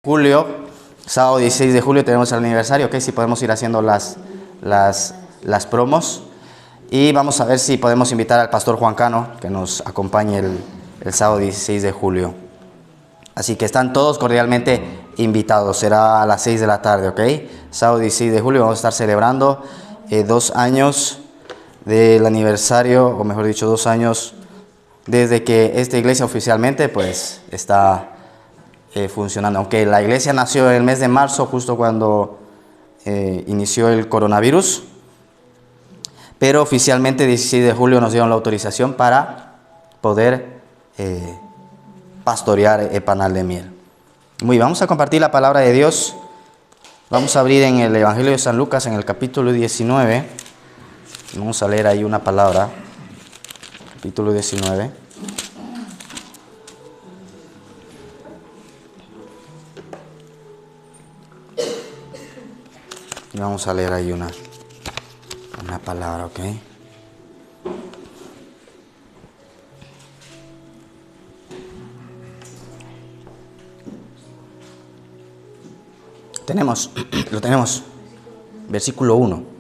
Julio, sábado 16 de julio tenemos el aniversario, ok, si podemos ir haciendo las promos. Y vamos a ver si podemos invitar al pastor Juan Cano que nos acompañe el sábado 16 de julio. Así que están todos cordialmente invitados, será a las 6 de la tarde, ok. Sábado 16 de julio vamos a estar celebrando 2 años del aniversario, o mejor dicho 2 años desde que esta iglesia oficialmente pues está funcionando. Aunque la iglesia nació en el mes de marzo, justo cuando inició el coronavirus, pero oficialmente 16 de julio nos dieron la autorización para poder pastorear el panal de miel. Muy bien, vamos a compartir la palabra de Dios. Vamos a abrir en el Evangelio de San Lucas, en el capítulo 19. Vamos a leer ahí una palabra. Capítulo 19. Y vamos a leer ahí una palabra, ¿ok? Lo tenemos. Versículo 1.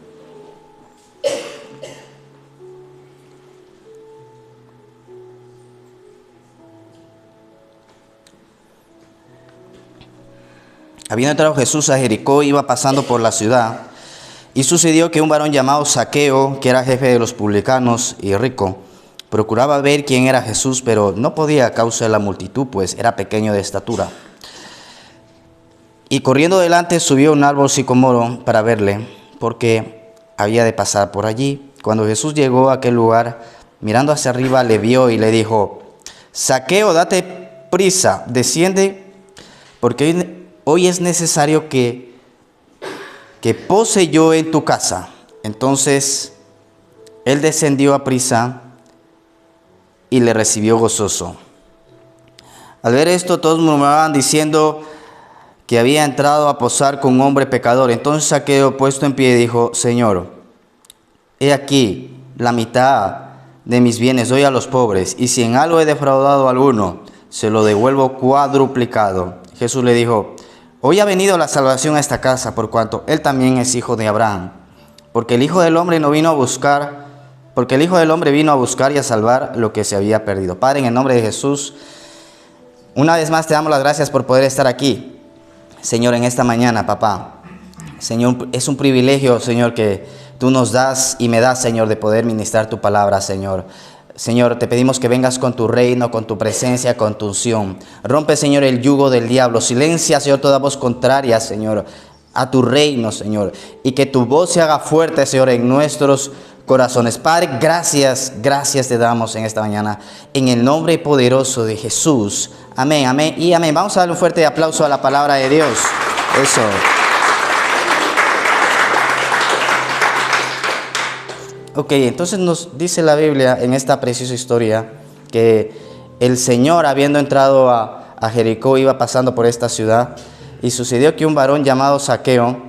Habiendo entrado Jesús a Jericó, iba pasando por la ciudad, y sucedió que un varón llamado Zaqueo, que era jefe de los publicanos y rico, procuraba ver quién era Jesús, pero no podía a causa de la multitud, pues era pequeño de estatura. Y corriendo delante subió a un árbol sicomoro para verle, porque había de pasar por allí. Cuando Jesús llegó a aquel lugar, mirando hacia arriba, le vio y le dijo: Zaqueo, date prisa, desciende, porque hoy es necesario que pose yo en tu casa. Entonces él descendió a prisa y le recibió gozoso. Al ver esto, todos murmuraban diciendo que había entrado a posar con un hombre pecador. Entonces Zaqueo, puesto en pie, dijo: Señor, he aquí la mitad de mis bienes doy a los pobres, y si en algo he defraudado a alguno, se lo devuelvo cuadruplicado. Jesús le dijo: Hoy ha venido la salvación a esta casa, por cuanto él también es hijo de Abraham. Porque el Hijo del Hombre vino a buscar y a salvar lo que se había perdido. Padre, en el nombre de Jesús, una vez más te damos las gracias por poder estar aquí, Señor, en esta mañana, papá. Señor, es un privilegio, Señor, que tú nos das y me das, Señor, de poder ministrar tu palabra, Señor. Señor, te pedimos que vengas con tu reino, con tu presencia, con tu unción. Rompe, Señor, el yugo del diablo. Silencia, Señor, toda voz contraria, Señor, a tu reino, Señor. Y que tu voz se haga fuerte, Señor, en nuestros corazones. Padre, gracias te damos en esta mañana. En el nombre poderoso de Jesús. Amén, amén y amén. Vamos a darle un fuerte aplauso a la palabra de Dios. Eso. Ok, entonces nos dice la Biblia en esta preciosa historia que el Señor, habiendo entrado a Jericó, iba pasando por esta ciudad, y sucedió que un varón llamado Zaqueo,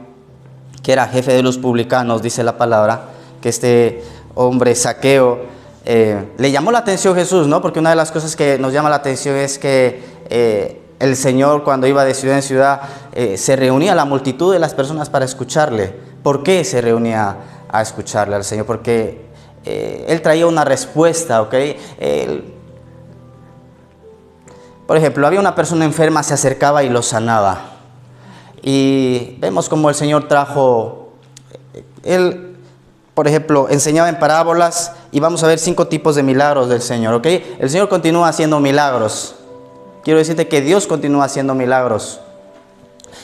que era jefe de los publicanos, dice la palabra, que este hombre Zaqueo le llamó la atención a Jesús, ¿no? Porque una de las cosas que nos llama la atención es que el Señor, cuando iba de ciudad en ciudad, se reunía a la multitud de las personas para escucharle. ¿Por qué se reunía a escucharle al Señor? Porque él traía una respuesta, ¿ok? Por ejemplo, había una persona enferma, se acercaba y lo sanaba. Y vemos como el Señor él, por ejemplo, enseñaba en parábolas, y vamos a ver 5 tipos de milagros del Señor, ¿ok? El Señor continúa haciendo milagros. Quiero decirte que Dios continúa haciendo milagros.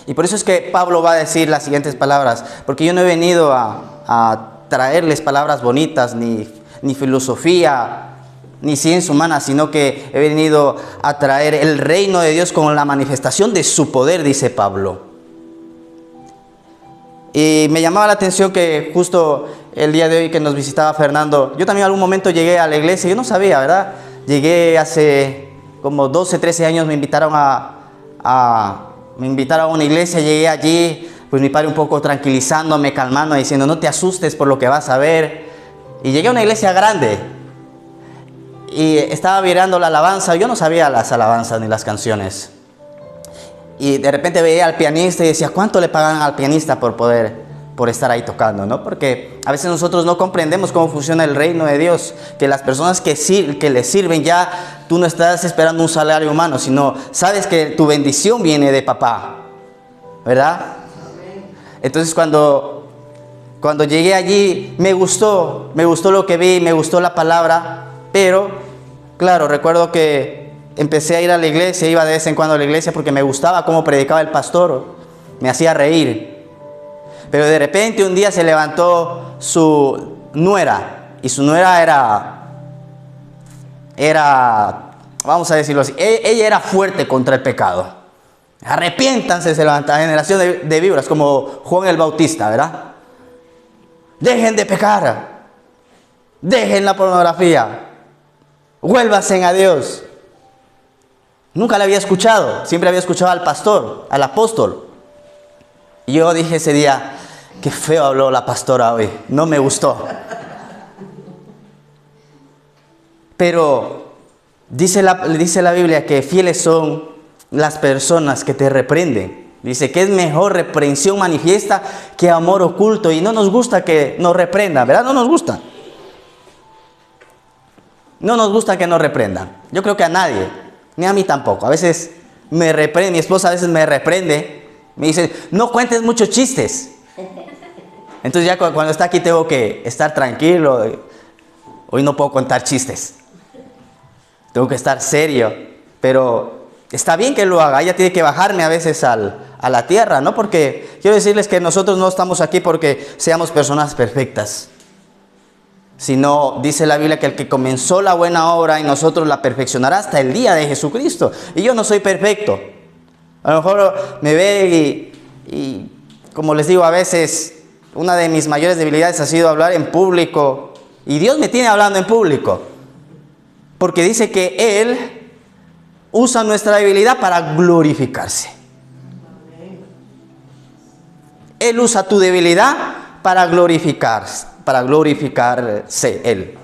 Y por eso es que Pablo va a decir las siguientes palabras: porque yo no he venido a traerles palabras bonitas, ni filosofía, ni ciencia humana, sino que he venido a traer el reino de Dios con la manifestación de su poder, dice Pablo. Y me llamaba la atención que justo el día de hoy que nos visitaba Fernando, yo también en algún momento llegué a la iglesia, yo no sabía, ¿verdad? Llegué hace como 12, 13 años, me invitaron a una iglesia, llegué allí, pues mi padre un poco tranquilizándome, calmándome, diciendo: no te asustes por lo que vas a ver. Y llegué a una iglesia grande y estaba mirando la alabanza. Yo no sabía las alabanzas ni las canciones. Y de repente veía al pianista y decía, ¿cuánto le pagan al pianista por estar ahí tocando, ¿no? Porque a veces nosotros no comprendemos cómo funciona el reino de Dios, que las personas que le sirven ya, tú no estás esperando un salario humano, sino sabes que tu bendición viene de papá, ¿verdad? Entonces cuando llegué allí me gustó lo que vi, me gustó la palabra, pero claro, recuerdo que empecé a ir a la iglesia, iba de vez en cuando a la iglesia porque me gustaba cómo predicaba el pastor, me hacía reír. Pero de repente un día se levantó su nuera, y su nuera era, vamos a decirlo así, ella era fuerte contra el pecado. Arrepiéntanse, se levanta generación de víboras, como Juan el Bautista, ¿verdad? Dejen de pecar, dejen la pornografía, vuélvanse a Dios. Nunca la había escuchado, siempre había escuchado al pastor, al apóstol. Y yo dije ese día, qué feo habló la pastora hoy, no me gustó. Pero dice la Biblia que fieles son las personas que te reprenden. Dice que es mejor reprensión manifiesta que amor oculto. Y no nos gusta que nos reprendan, ¿verdad? No nos gusta. No nos gusta que nos reprendan. Yo creo que a nadie, ni a mí tampoco. A veces me reprende, mi esposa a veces me reprende. Me dice, no cuentes muchos chistes. Entonces ya cuando está aquí tengo que estar tranquilo. Hoy no puedo contar chistes. Tengo que estar serio. Pero está bien que lo haga. Ella tiene que bajarme a veces a la tierra, ¿no? Porque quiero decirles que nosotros no estamos aquí porque seamos personas perfectas. Sino, dice la Biblia, que el que comenzó la buena obra en nosotros la perfeccionará hasta el día de Jesucristo. Y yo no soy perfecto. A lo mejor me ve y como les digo, a veces una de mis mayores debilidades ha sido hablar en público. Y Dios me tiene hablando en público. Porque dice que Él usa nuestra debilidad para glorificarse. Él usa tu debilidad para glorificarse Él.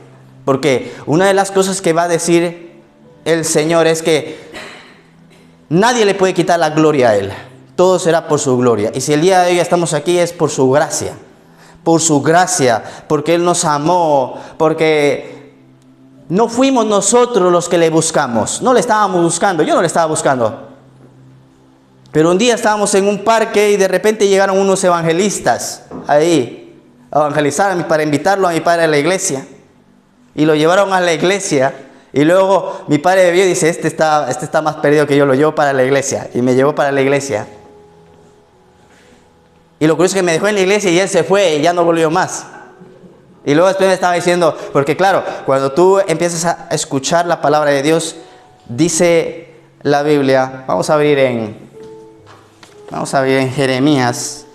Porque una de las cosas que va a decir el Señor es que nadie le puede quitar la gloria a Él. Todo será por su gloria. Y si el día de hoy estamos aquí es por su gracia. Por su gracia. Porque Él nos amó. Porque no fuimos nosotros los que le buscamos. No le estábamos buscando. Yo no le estaba buscando. Pero un día estábamos en un parque y de repente llegaron unos evangelistas ahí a evangelizar para invitarlo a mi padre a la iglesia. Y lo llevaron a la iglesia. Y luego mi padre vio y dice, este está más perdido que yo, lo llevo para la iglesia. Y me llevó para la iglesia. Y lo curioso es que me dejó en la iglesia y él se fue y ya no volvió más. Y luego después me estaba diciendo, porque claro, cuando tú empiezas a escuchar la palabra de Dios, dice la Biblia, vamos a abrir en Jeremías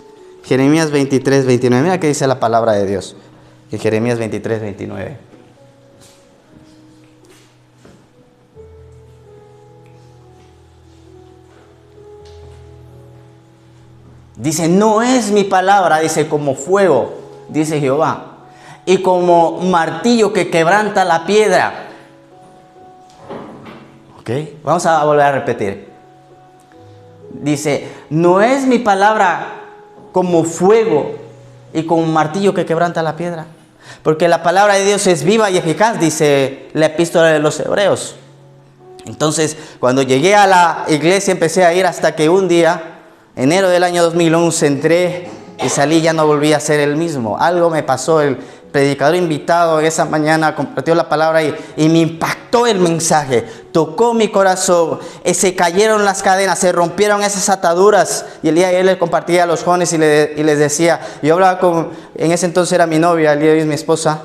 23, 29. Mira qué dice la palabra de Dios. En Jeremías 23, 29. Dice, no es mi palabra, dice, como fuego, dice Jehová, y como martillo que quebranta la piedra. ¿Ok? Vamos a volver a repetir. Dice, no es mi palabra como fuego y como martillo que quebranta la piedra. Porque la palabra de Dios es viva y eficaz, dice la epístola de los Hebreos. Entonces, cuando llegué a la iglesia, empecé a ir hasta que un día, enero del año 2011, entré y salí y ya no volví a ser el mismo. Algo me pasó, el predicador invitado esa mañana compartió la palabra y me impactó el mensaje, tocó mi corazón, se cayeron las cadenas, se rompieron esas ataduras. Y el día de ayer le compartía a los jóvenes y les decía, yo hablaba en ese entonces era mi novia, el día de hoy es mi esposa,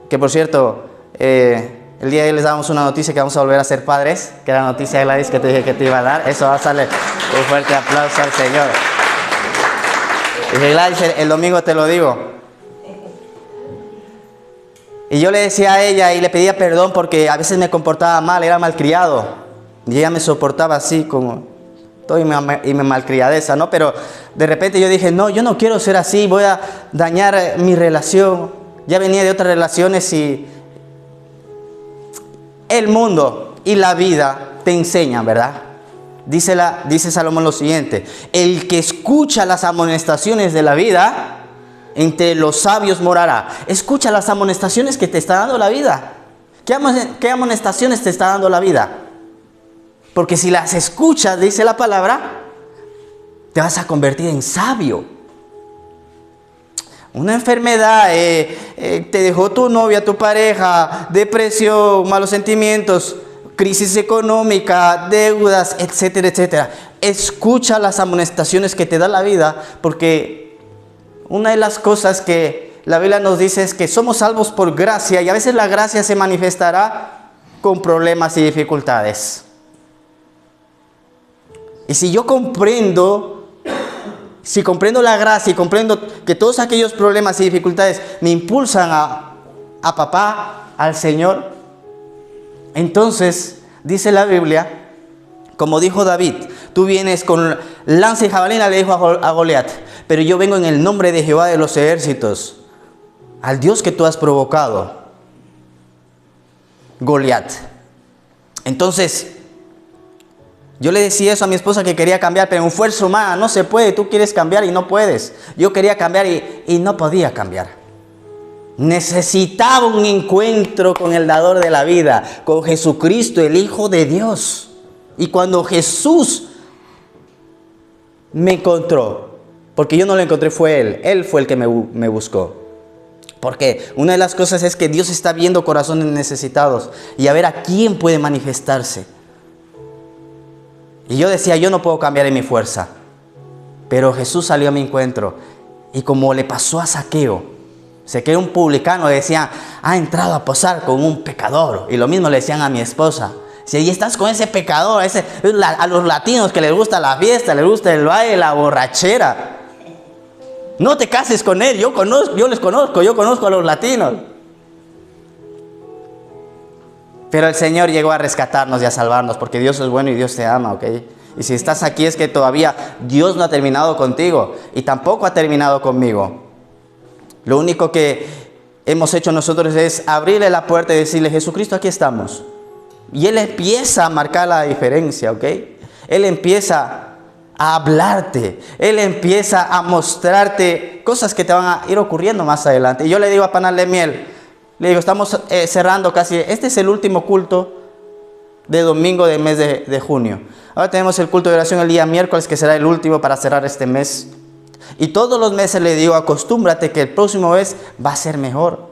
que por cierto, el día de hoy les dábamos una noticia que vamos a volver a ser padres, que era la noticia de Gladys que te dije que te iba a dar. Eso va a darle un fuerte aplauso al Señor. Dije, Gladys, el domingo te lo digo. Y yo le decía a ella y le pedía perdón porque a veces me comportaba mal, era malcriado. Y ella me soportaba así como todo y me malcriadeza, ¿no? Pero de repente yo dije, no, yo no quiero ser así, voy a dañar mi relación. Ya venía de otras relaciones y el mundo y la vida te enseñan, ¿verdad? dice Salomón lo siguiente: el que escucha las amonestaciones de la vida, entre los sabios morará. Escucha las amonestaciones que te está dando la vida. ¿Qué amonestaciones te está dando la vida? Porque si las escuchas, dice la palabra, te vas a convertir en sabio. Una enfermedad, te dejó tu novia, tu pareja, depresión, malos sentimientos, crisis económica, deudas, etcétera, etcétera. Escucha las amonestaciones que te da la vida, porque una de las cosas que la Biblia nos dice es que somos salvos por gracia, y a veces la gracia se manifestará con problemas y dificultades. Y si yo comprendo la gracia y comprendo que todos aquellos problemas y dificultades me impulsan a papá, al Señor, entonces dice la Biblia, como dijo David: tú vienes con lanza y jabalina, le dijo a Goliat, pero yo vengo en el nombre de Jehová de los ejércitos, al Dios que tú has provocado, Goliat. Entonces, yo le decía eso a mi esposa, que quería cambiar, pero en fuerza humana no se puede. Tú quieres cambiar y no puedes. Yo quería cambiar y no podía cambiar. Necesitaba un encuentro con el dador de la vida, con Jesucristo, el Hijo de Dios. Y cuando Jesús me encontró, porque yo no lo encontré, fue Él fue el que me buscó. Porque una de las cosas es que Dios está viendo corazones necesitados y a ver a quién puede manifestarse. Y yo decía, yo no puedo cambiar en mi fuerza. Pero Jesús salió a mi encuentro. Y como le pasó a Zaqueo, un publicano, decía, ha entrado a posar con un pecador. Y lo mismo le decían a mi esposa. Si ahí estás con ese pecador, a los latinos que les gusta la fiesta, les gusta el baile, la borrachera. No te cases con él, yo conozco a los latinos. Pero el Señor llegó a rescatarnos y a salvarnos, porque Dios es bueno y Dios te ama, ¿ok? Y si estás aquí es que todavía Dios no ha terminado contigo y tampoco ha terminado conmigo. Lo único que hemos hecho nosotros es abrirle la puerta y decirle, Jesucristo, aquí estamos. Y Él empieza a marcar la diferencia, ¿ok? Él empieza a hablarte, Él empieza a mostrarte cosas que te van a ir ocurriendo más adelante. Y yo le digo a Panal de Miel, le digo, estamos cerrando casi, este es el último culto de domingo del mes de junio. Ahora tenemos el culto de oración el día miércoles, que será el último para cerrar este mes. Y todos los meses le digo, acostúmbrate que el próximo mes va a ser mejor.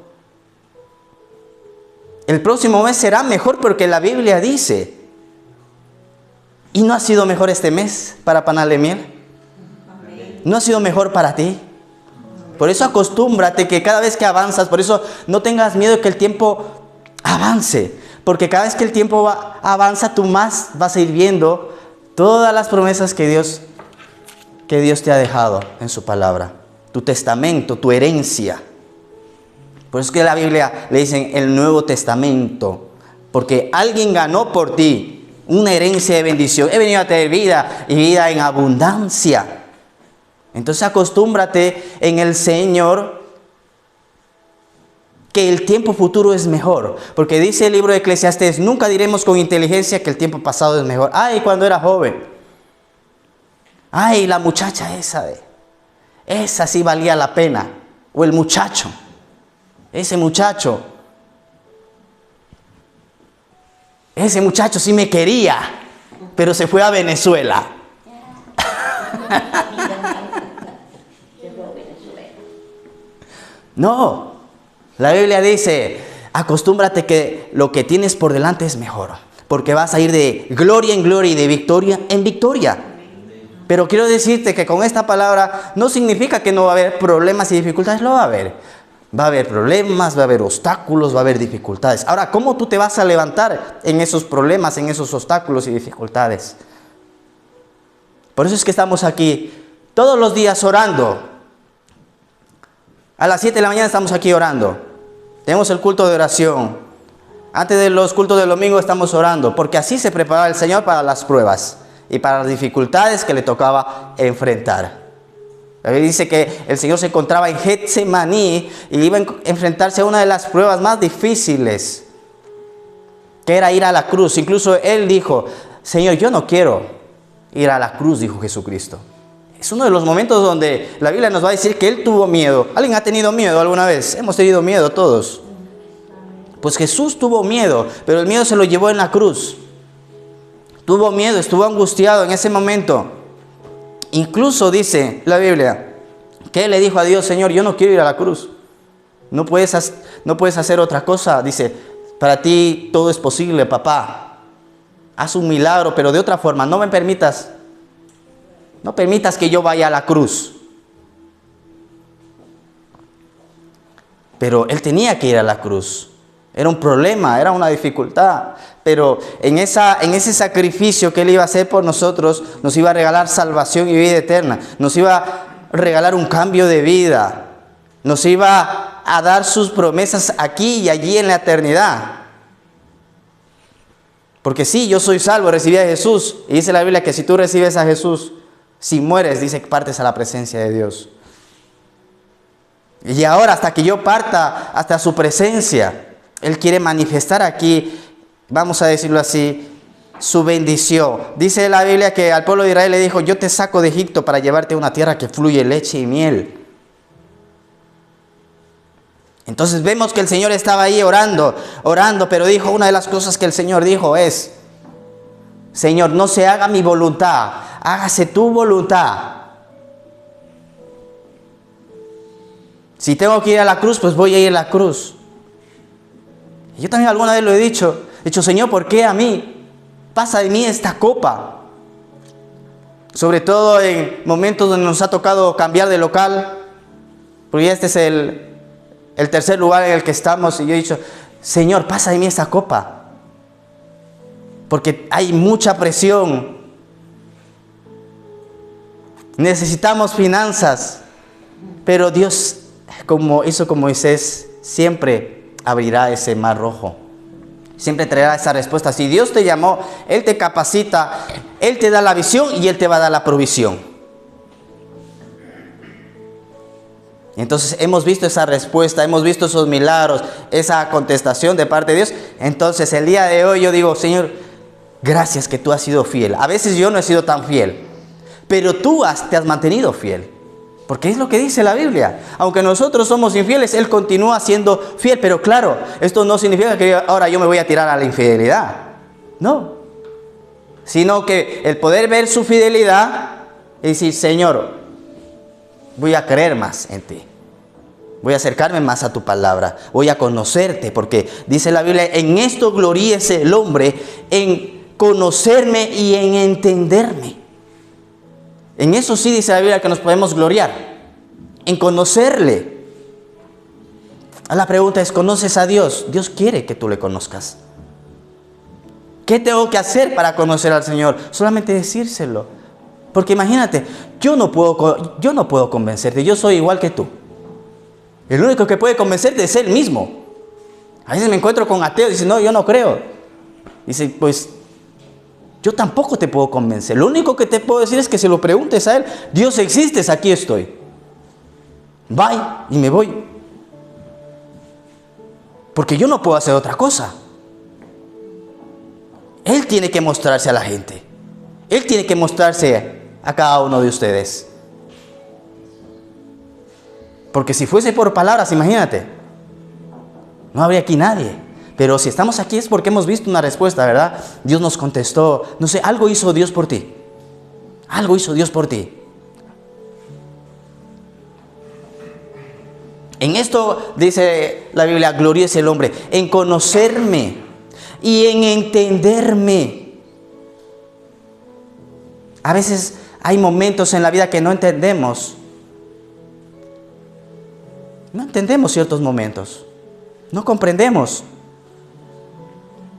El próximo mes será mejor porque la Biblia dice. ¿Y no ha sido mejor este mes para Panal de Miel? ¿No ha sido mejor para ti? Por eso acostúmbrate que cada vez que avanzas, por eso no tengas miedo de que el tiempo avance. Porque cada vez que el tiempo avanza, tú más vas a ir viendo todas las promesas que Dios te ha dejado en su palabra. Tu testamento, tu herencia. Por eso es que la Biblia le dicen el Nuevo Testamento. Porque alguien ganó por ti una herencia de bendición. He venido a tener vida y vida en abundancia. Entonces acostúmbrate en el Señor que el tiempo futuro es mejor. Porque dice el libro de Eclesiastés, nunca diremos con inteligencia que el tiempo pasado es mejor. Ay, cuando era joven. Ay, la muchacha esa sí valía la pena. O el muchacho. Ese muchacho sí me quería, pero se fue a Venezuela. No, la Biblia dice, acostúmbrate que lo que tienes por delante es mejor, porque vas a ir de gloria en gloria y de victoria en victoria. Pero quiero decirte que con esta palabra no significa que no va a haber problemas y dificultades, lo va a haber. Va a haber problemas, va a haber obstáculos, va a haber dificultades. Ahora, ¿cómo tú te vas a levantar en esos problemas, en esos obstáculos y dificultades? Por eso es que estamos aquí todos los días orando. A las 7 de la mañana estamos aquí orando. Tenemos el culto de oración. Antes de los cultos del domingo estamos orando, porque así se preparaba el Señor para las pruebas y para las dificultades que le tocaba enfrentar. La Biblia dice que el Señor se encontraba en Getsemaní y iba a enfrentarse a una de las pruebas más difíciles, que era ir a la cruz. Incluso Él dijo, Señor, yo no quiero ir a la cruz, dijo Jesucristo. Es uno de los momentos donde la Biblia nos va a decir que Él tuvo miedo. ¿Alguien ha tenido miedo alguna vez? Hemos tenido miedo todos. Pues Jesús tuvo miedo, pero el miedo se lo llevó en la cruz. Tuvo miedo, estuvo angustiado en ese momento. Incluso dice la Biblia que Él le dijo a Dios: Señor, yo no quiero ir a la cruz. No puedes hacer otra cosa. Dice: para ti todo es posible, papá. Haz un milagro, pero de otra forma. No permitas que yo vaya a la cruz. Pero Él tenía que ir a la cruz. Era un problema, era una dificultad. Pero en ese sacrificio que Él iba a hacer por nosotros, nos iba a regalar salvación y vida eterna. Nos iba a regalar un cambio de vida. Nos iba a dar sus promesas aquí y allí en la eternidad. Porque sí, yo soy salvo, recibí a Jesús. Y dice la Biblia que si tú recibes a Jesús, si mueres, dice que partes a la presencia de Dios. Y ahora, hasta que yo parta hasta su presencia, Él quiere manifestar aquí, vamos a decirlo así, su bendición. Dice la Biblia que al pueblo de Israel le dijo: yo te saco de Egipto para llevarte a una tierra que fluye leche y miel. Entonces vemos que el Señor estaba ahí orando, pero dijo, una de las cosas que el Señor dijo es: Señor, no se haga mi voluntad, hágase tu voluntad. Si tengo que ir a la cruz, pues voy a ir a la cruz. Yo también alguna vez lo he dicho, Señor, ¿por qué a mí? Pasa de mí esta copa. Sobre todo en momentos donde nos ha tocado cambiar de local, porque este es el tercer lugar en el que estamos, y yo he dicho: Señor, pasa de mí esta copa, porque hay mucha presión, necesitamos finanzas, pero Dios, como hizo con Moisés, siempre abrirá ese mar rojo, siempre traerá esa respuesta. Si Dios te llamó, Él te capacita, Él te da la visión y Él te va a dar la provisión. Entonces hemos visto esa respuesta, hemos visto esos milagros, esa contestación de parte de Dios. Entonces el día de hoy yo digo: Señor, gracias que tú has sido fiel. A veces yo no he sido tan fiel, pero tú te has mantenido fiel. Porque es lo que dice la Biblia. Aunque nosotros somos infieles, Él continúa siendo fiel. Pero claro, esto no significa que ahora yo me voy a tirar a la infidelidad. No. Sino que el poder ver su fidelidad y decir: Señor, voy a creer más en ti. Voy a acercarme más a tu palabra. Voy a conocerte, porque dice la Biblia: en esto gloríese el hombre, en conocerme y en entenderme. En eso sí dice la Biblia que nos podemos gloriar, en conocerle. La pregunta es: ¿conoces a Dios? Dios quiere que tú le conozcas. ¿Qué tengo que hacer para conocer al Señor? Solamente decírselo. Porque imagínate, yo no puedo convencerte, yo soy igual que tú. El único que puede convencerte es Él mismo. A veces me encuentro con ateos y dicen: no, yo no creo. Dice: pues yo tampoco te puedo convencer. Lo único que te puedo decir es que se lo preguntes a Él. Dios, existes, aquí estoy. Bye, y me voy. Porque yo no puedo hacer otra cosa. Él tiene que mostrarse a la gente. Él tiene que mostrarse a cada uno de ustedes. Porque si fuese por palabras, imagínate, no habría aquí nadie. Pero si estamos aquí es porque hemos visto una respuesta, ¿verdad? Dios nos contestó. No sé, algo hizo Dios por ti. Algo hizo Dios por ti. En esto dice la Biblia: gloríese el hombre en conocerme y en entenderme. A veces hay momentos en la vida que no entendemos. No entendemos ciertos momentos. No comprendemos.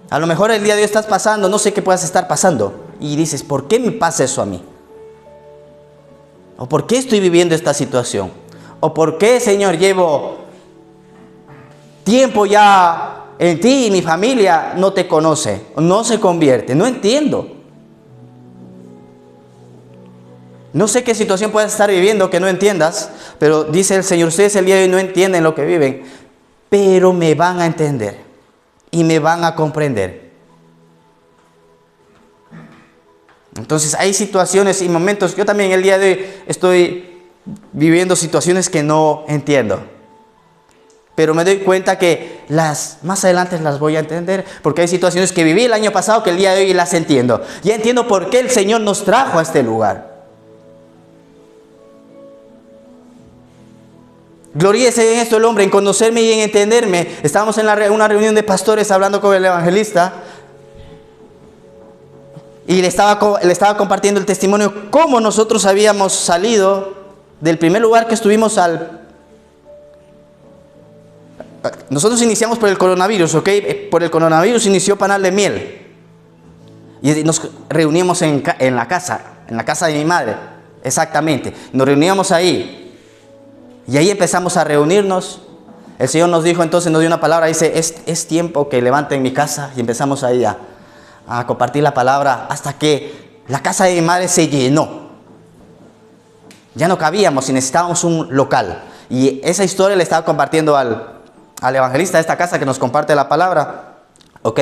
A lo mejor el día de hoy estás pasando, no sé qué puedas estar pasando, y dices: ¿por qué me pasa eso a mí? ¿O por qué estoy viviendo esta situación? ¿O por qué, Señor, llevo tiempo ya en ti y mi familia no te conoce, no se convierte? No entiendo. No sé qué situación puedes estar viviendo que no entiendas, pero dice el Señor: ustedes el día de hoy no entienden lo que viven, pero me van a entender y me van a comprender. Entonces hay situaciones y momentos, yo también el día de hoy estoy viviendo situaciones que no entiendo. Pero me doy cuenta que más adelante las voy a entender, porque hay situaciones que viví el año pasado que el día de hoy las entiendo. Ya entiendo por qué el Señor nos trajo a este lugar. Gloríese en esto el hombre, en conocerme y en entenderme. Estábamos en una reunión de pastores hablando con el evangelista. Y le estaba compartiendo el testimonio cómo nosotros habíamos salido del primer lugar que estuvimos Nosotros iniciamos por el coronavirus, ¿ok? Por el coronavirus inició Panal de Miel. Y nos reuníamos en la casa de mi madre, exactamente. Nos reuníamos ahí. Y ahí empezamos a reunirnos. El Señor nos dijo entonces, nos dio una palabra, dice, es tiempo que levanten mi casa. Y empezamos ahí a compartir la palabra hasta que la casa de mi madre se llenó. Ya no cabíamos y necesitábamos un local. Y esa historia le estaba compartiendo al evangelista de esta casa que nos comparte la palabra. ¿Ok?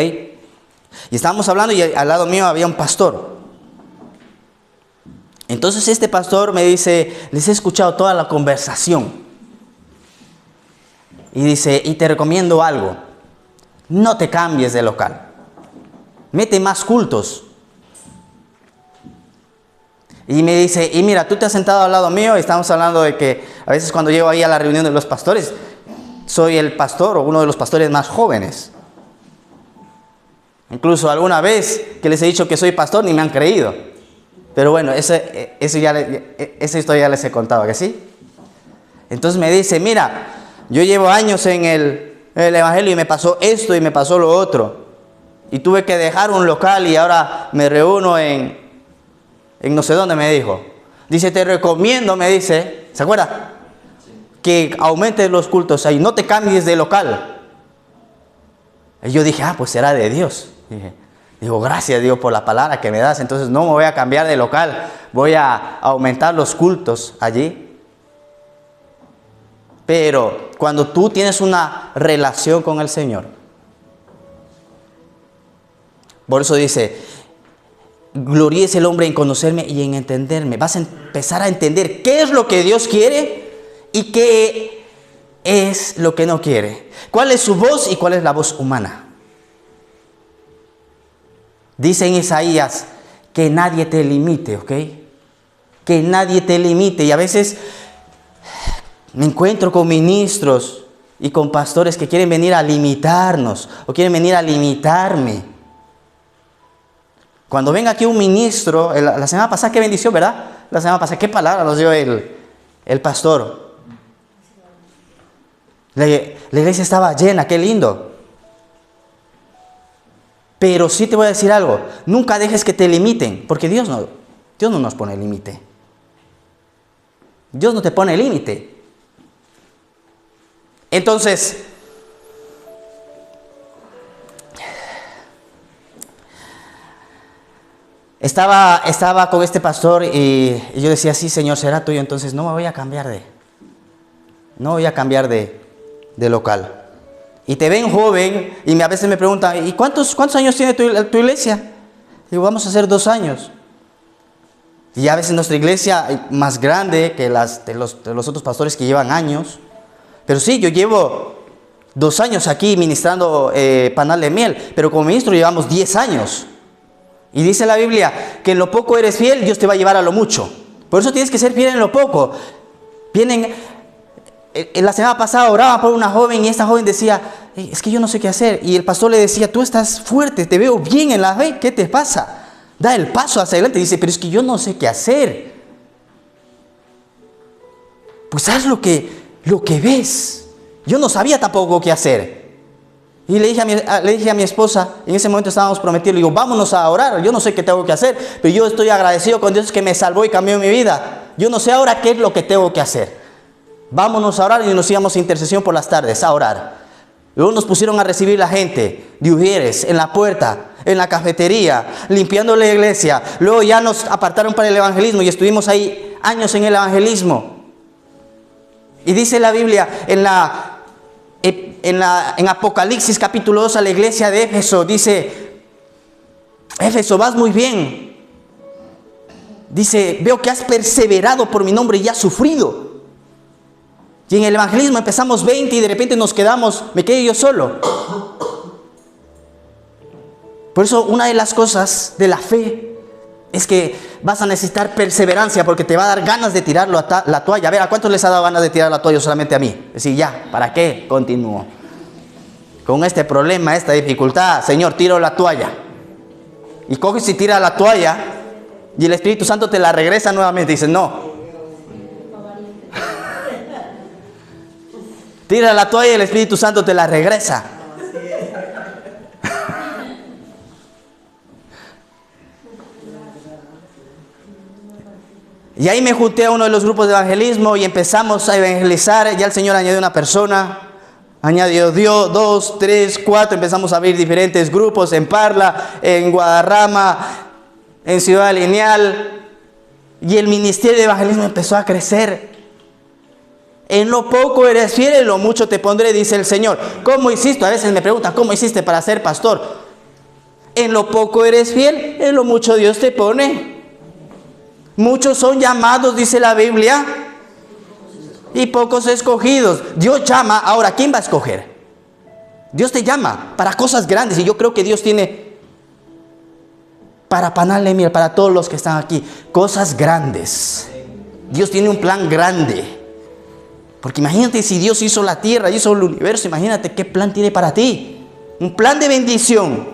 Y estábamos hablando y al lado mío había un pastor. Entonces este pastor me dice, les he escuchado toda la conversación. Y dice, y te recomiendo algo. No te cambies de local. Mete más cultos. Y me dice, y mira, tú te has sentado al lado mío y estamos hablando de que a veces cuando llego ahí a la reunión de los pastores, soy el pastor o uno de los pastores más jóvenes. Incluso alguna vez que les he dicho que soy pastor ni me han creído. Pero bueno, esa historia ya les he contado, ¿que sí? Entonces me dice, mira, yo llevo años en el evangelio y me pasó esto y me pasó lo otro. Y tuve que dejar un local y ahora me reúno en no sé dónde, me dijo. Dice, te recomiendo, me dice, ¿se acuerda? Que aumentes los cultos ahí, no te cambies de local. Y yo dije, pues será de Dios. Digo, gracias Dios por la palabra que me das, entonces no me voy a cambiar de local, voy a aumentar los cultos allí. Pero cuando tú tienes una relación con el Señor, por eso dice, gloríese el hombre en conocerme y en entenderme. Vas a empezar a entender qué es lo que Dios quiere y qué es lo que no quiere. ¿Cuál es su voz y cuál es la voz humana? Dice en Isaías que nadie te limite, ¿ok? Que nadie te limite. Y a veces me encuentro con ministros y con pastores que quieren venir a limitarnos o quieren venir a limitarme. Cuando venga aquí un ministro, la semana pasada, qué bendición, ¿verdad? La semana pasada, qué palabra nos dio el pastor. La iglesia estaba llena, qué lindo. Pero sí te voy a decir algo, nunca dejes que te limiten, porque Dios no nos pone límite. Dios no te pone límite. Entonces, estaba con este pastor y yo decía, sí Señor, será tuyo, entonces no me voy a cambiar de local. Y te ven joven y a veces me preguntan, ¿y cuántos años tiene tu iglesia? Digo, vamos a hacer 2 años. Y a veces nuestra iglesia es más grande que las de los otros pastores que llevan años. Pero sí, yo llevo 2 años aquí ministrando Panal de Miel, pero como ministro llevamos 10 años. Y dice la Biblia que en lo poco eres fiel, Dios te va a llevar a lo mucho. Por eso tienes que ser fiel en lo poco. La semana pasada oraba por una joven y esta joven decía, es que yo no sé qué hacer. Y el pastor le decía, tú estás fuerte, te veo bien en la fe, ¿qué te pasa? Da el paso hacia adelante. Dice, pero es que yo no sé qué hacer. Pues haz lo que ves. Yo no sabía tampoco qué hacer. Y le dije a mi esposa, en ese momento estábamos prometidos, le digo, vámonos a orar, yo no sé qué tengo que hacer, pero yo estoy agradecido con Dios que me salvó y cambió mi vida. Yo no sé ahora qué es lo que tengo que hacer. Vámonos a orar y nos íbamos a intercesión por las tardes, a orar. Luego nos pusieron a recibir la gente de Ujieres, en la puerta, en la cafetería, limpiando la iglesia. Luego ya nos apartaron para el evangelismo y estuvimos ahí años en el evangelismo. Y dice la Biblia en Apocalipsis capítulo 2 a la iglesia de Éfeso, dice, Éfeso, vas muy bien. Dice, veo que has perseverado por mi nombre y has sufrido. Y en el evangelismo empezamos 20 y de repente nos quedamos, me quedé yo solo. Por eso una de las cosas de la fe es que vas a necesitar perseverancia, porque te va a dar ganas de tirar la toalla. A ver, ¿a cuántos les ha dado ganas de tirar la toalla? Solamente a mí. Decir, ya, ¿para qué? Continúo. Con este problema, esta dificultad, Señor, tiro la toalla. Y coges y tiras la toalla y el Espíritu Santo te la regresa nuevamente. Dices, no. Tira la toalla y el Espíritu Santo te la regresa. Y ahí me junté a uno de los grupos de evangelismo y empezamos a evangelizar. Ya el Señor añadió una persona. Añadió 2, 3, 4, empezamos a abrir diferentes grupos en Parla, en Guadarrama, en Ciudad Lineal. Y el ministerio de evangelismo empezó a crecer. En lo poco eres fiel, en lo mucho te pondré, dice el Señor. ¿Cómo hiciste? A veces me preguntan, ¿cómo hiciste para ser pastor? En lo poco eres fiel, en lo mucho Dios te pone. Muchos son llamados, dice la Biblia, y pocos escogidos. Dios llama, ahora, ¿quién va a escoger? Dios te llama para cosas grandes, y yo creo que Dios tiene para Panal de Miel, para todos los que están aquí, cosas grandes. Dios tiene un plan grande. Porque imagínate, si Dios hizo la tierra, hizo el universo, imagínate qué plan tiene para ti. Un plan de bendición.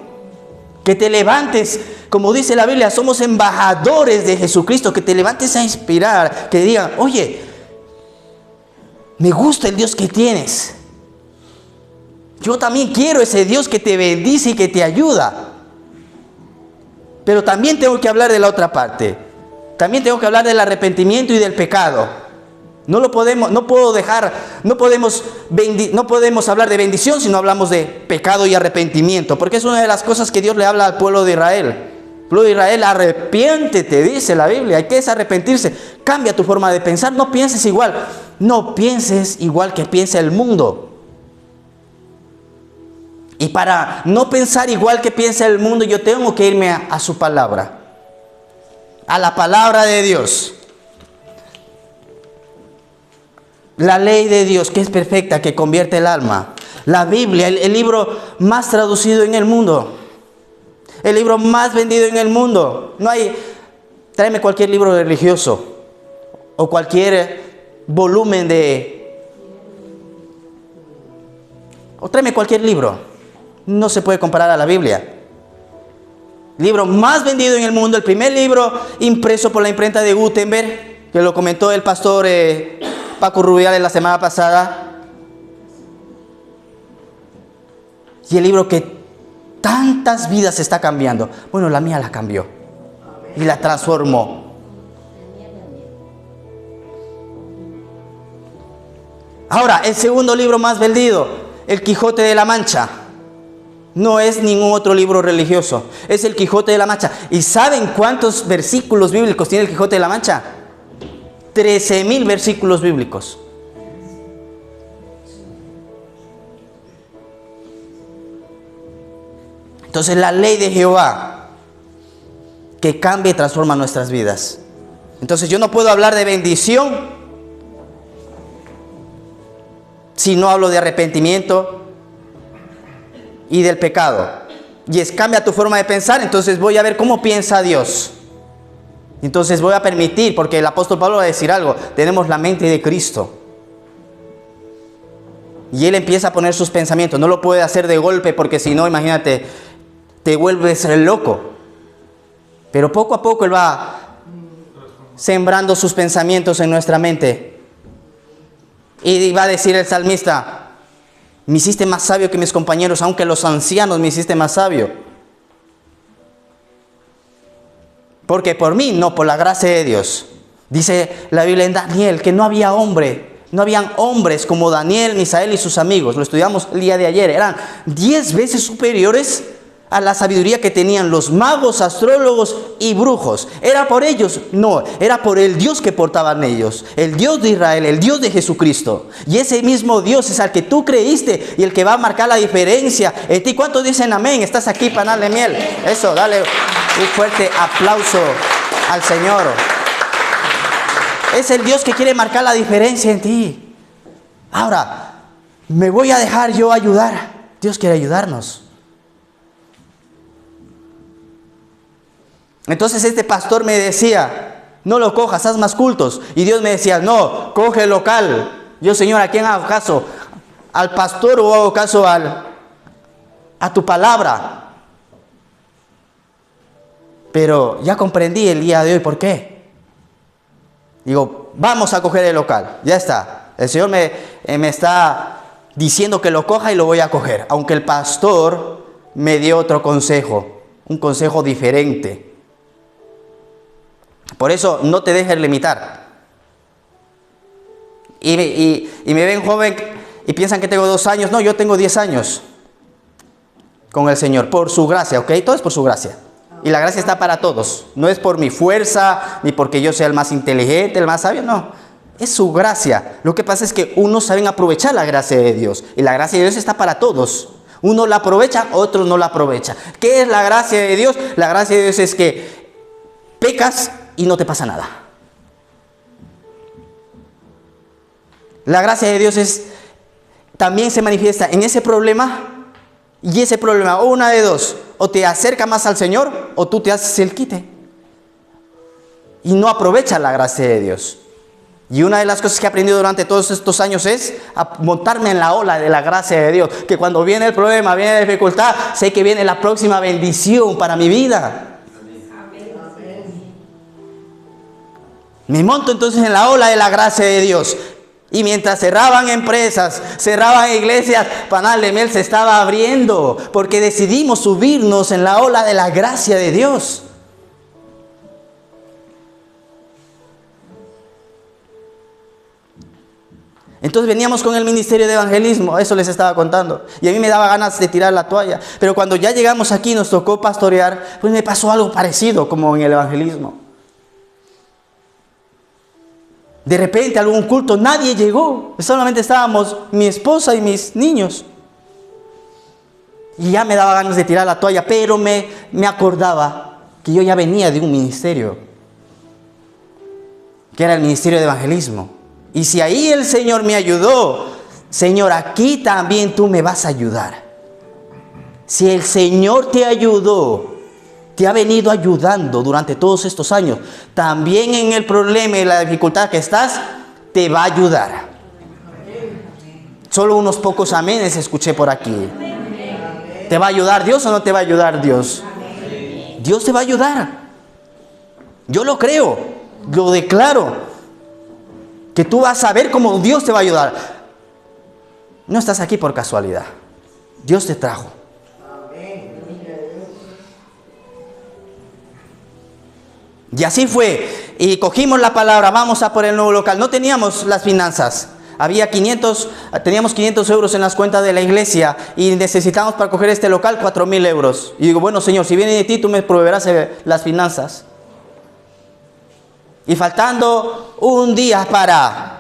Que te levantes, como dice la Biblia, somos embajadores de Jesucristo, que te levantes a inspirar, que digan, oye, me gusta el Dios que tienes. Yo también quiero ese Dios que te bendice y que te ayuda. Pero también tengo que hablar de la otra parte. También tengo que hablar del arrepentimiento y del pecado. No podemos hablar de bendición si no hablamos de pecado y arrepentimiento, porque es una de las cosas que Dios le habla al pueblo de Israel. El pueblo de Israel, arrepiéntete, dice la Biblia. Hay que arrepentirse. Cambia tu forma de pensar. No pienses igual. No pienses igual que piensa el mundo. Y para no pensar igual que piensa el mundo, yo tengo que irme a su palabra. A la palabra de Dios. La ley de Dios, que es perfecta, que convierte el alma. La Biblia, el libro más traducido en el mundo. El libro más vendido en el mundo. No hay, tráeme cualquier libro religioso. O cualquier volumen o tráeme cualquier libro. No se puede comparar a la Biblia. Libro más vendido en el mundo. El primer libro impreso por la imprenta de Gutenberg, que lo comentó el pastor Paco Rubiales la semana pasada. Y el libro que tantas vidas está cambiando. Bueno, la mía la cambió. Y la transformó. Ahora, el segundo libro más vendido, El Quijote de la Mancha. No es ningún otro libro religioso. Es El Quijote de la Mancha. ¿Y saben cuántos versículos bíblicos tiene El Quijote de la Mancha? 13,000 versículos bíblicos. Entonces la ley de Jehová que cambia y transforma nuestras vidas. Entonces yo no puedo hablar de bendición si no hablo de arrepentimiento y del pecado. Y es cambia tu forma de pensar, entonces voy a ver cómo piensa Dios. Entonces voy a permitir, porque el apóstol Pablo va a decir algo, tenemos la mente de Cristo. Y él empieza a poner sus pensamientos, no lo puede hacer de golpe, porque si no, imagínate, te vuelves loco. Pero poco a poco él va sembrando sus pensamientos en nuestra mente. Y va a decir el salmista, me hiciste más sabio que mis compañeros, aunque los ancianos me hiciste más sabio. Porque por mí, no, por la gracia de Dios. Dice la Biblia en Daniel que no habían hombres como Daniel, Misael y sus amigos. Lo estudiamos el día de ayer. Eran 10 veces superiores a la sabiduría que tenían los magos, astrólogos y brujos. ¿Era por ellos? No, era por el Dios que portaban ellos. El Dios de Israel, el Dios de Jesucristo. Y ese mismo Dios es al que tú creíste y el que va a marcar la diferencia en ti. ¿Cuántos dicen amén? Estás aquí, Panal de Miel. Eso, dale un fuerte aplauso al Señor. Es el Dios que quiere marcar la diferencia en ti. Ahora, me voy a dejar yo ayudar. Dios quiere ayudarnos. Entonces este pastor me decía, no lo cojas, haz más cultos. Y Dios me decía, no, coge el local. Yo, Señor, ¿a quién hago caso? ¿Al pastor o hago caso a tu palabra? Pero ya comprendí el día de hoy por qué. Digo, vamos a coger el local. Ya está. El Señor me está diciendo que lo coja y lo voy a coger. Aunque el pastor me dio otro consejo. Un consejo diferente. Por eso no te dejes limitar. Y me ven joven y piensan que tengo 2 años. No, yo tengo 10 años con el Señor. Por su gracia, ¿ok? Todo es por su gracia. Y la gracia está para todos. No es por mi fuerza, ni porque yo sea el más inteligente, el más sabio, no. Es su gracia. Lo que pasa es que unos saben aprovechar la gracia de Dios. Y la gracia de Dios está para todos. Uno la aprovecha, otros no la aprovechan. ¿Qué es la gracia de Dios? La gracia de Dios es que pecas y no te pasa nada. La gracia de Dios también se manifiesta en ese problema. Y ese problema, o una de dos, o te acerca más al Señor, o tú te haces el quite. Y no aprovechas la gracia de Dios. Y una de las cosas que he aprendido durante todos estos años es a montarme en la ola de la gracia de Dios. Que cuando viene el problema, viene la dificultad, sé que viene la próxima bendición para mi vida. Me monto entonces en la ola de la gracia de Dios. Y mientras cerraban empresas, cerraban iglesias, Panal de Mel se estaba abriendo. Porque decidimos subirnos en la ola de la gracia de Dios. Entonces veníamos con el ministerio de evangelismo, eso les estaba contando. Y a mí me daba ganas de tirar la toalla. Pero cuando ya llegamos aquí, nos tocó pastorear, pues me pasó algo parecido como en el evangelismo. De repente, algún culto, nadie llegó. Solamente estábamos mi esposa y mis niños. Y ya me daba ganas de tirar la toalla, pero me acordaba que yo ya venía de un ministerio, que era el ministerio de evangelismo. Y si ahí el Señor me ayudó, Señor, aquí también tú me vas a ayudar. Si el Señor te ayudó, te ha venido ayudando durante todos estos años, también en el problema y la dificultad que estás, te va a ayudar. Solo unos pocos amenes escuché por aquí. ¿Te va a ayudar Dios o no te va a ayudar Dios? Dios te va a ayudar. Yo lo creo, lo declaro. Que tú vas a ver cómo Dios te va a ayudar. No estás aquí por casualidad. Dios te trajo. Y así fue. Y cogimos la palabra, vamos a por el nuevo local. No teníamos las finanzas. Teníamos 500 euros en las cuentas de la iglesia y necesitamos para coger este local 4.000 euros. Y digo, bueno, Señor, si viene de ti, tú me proveerás las finanzas. Y faltando un día para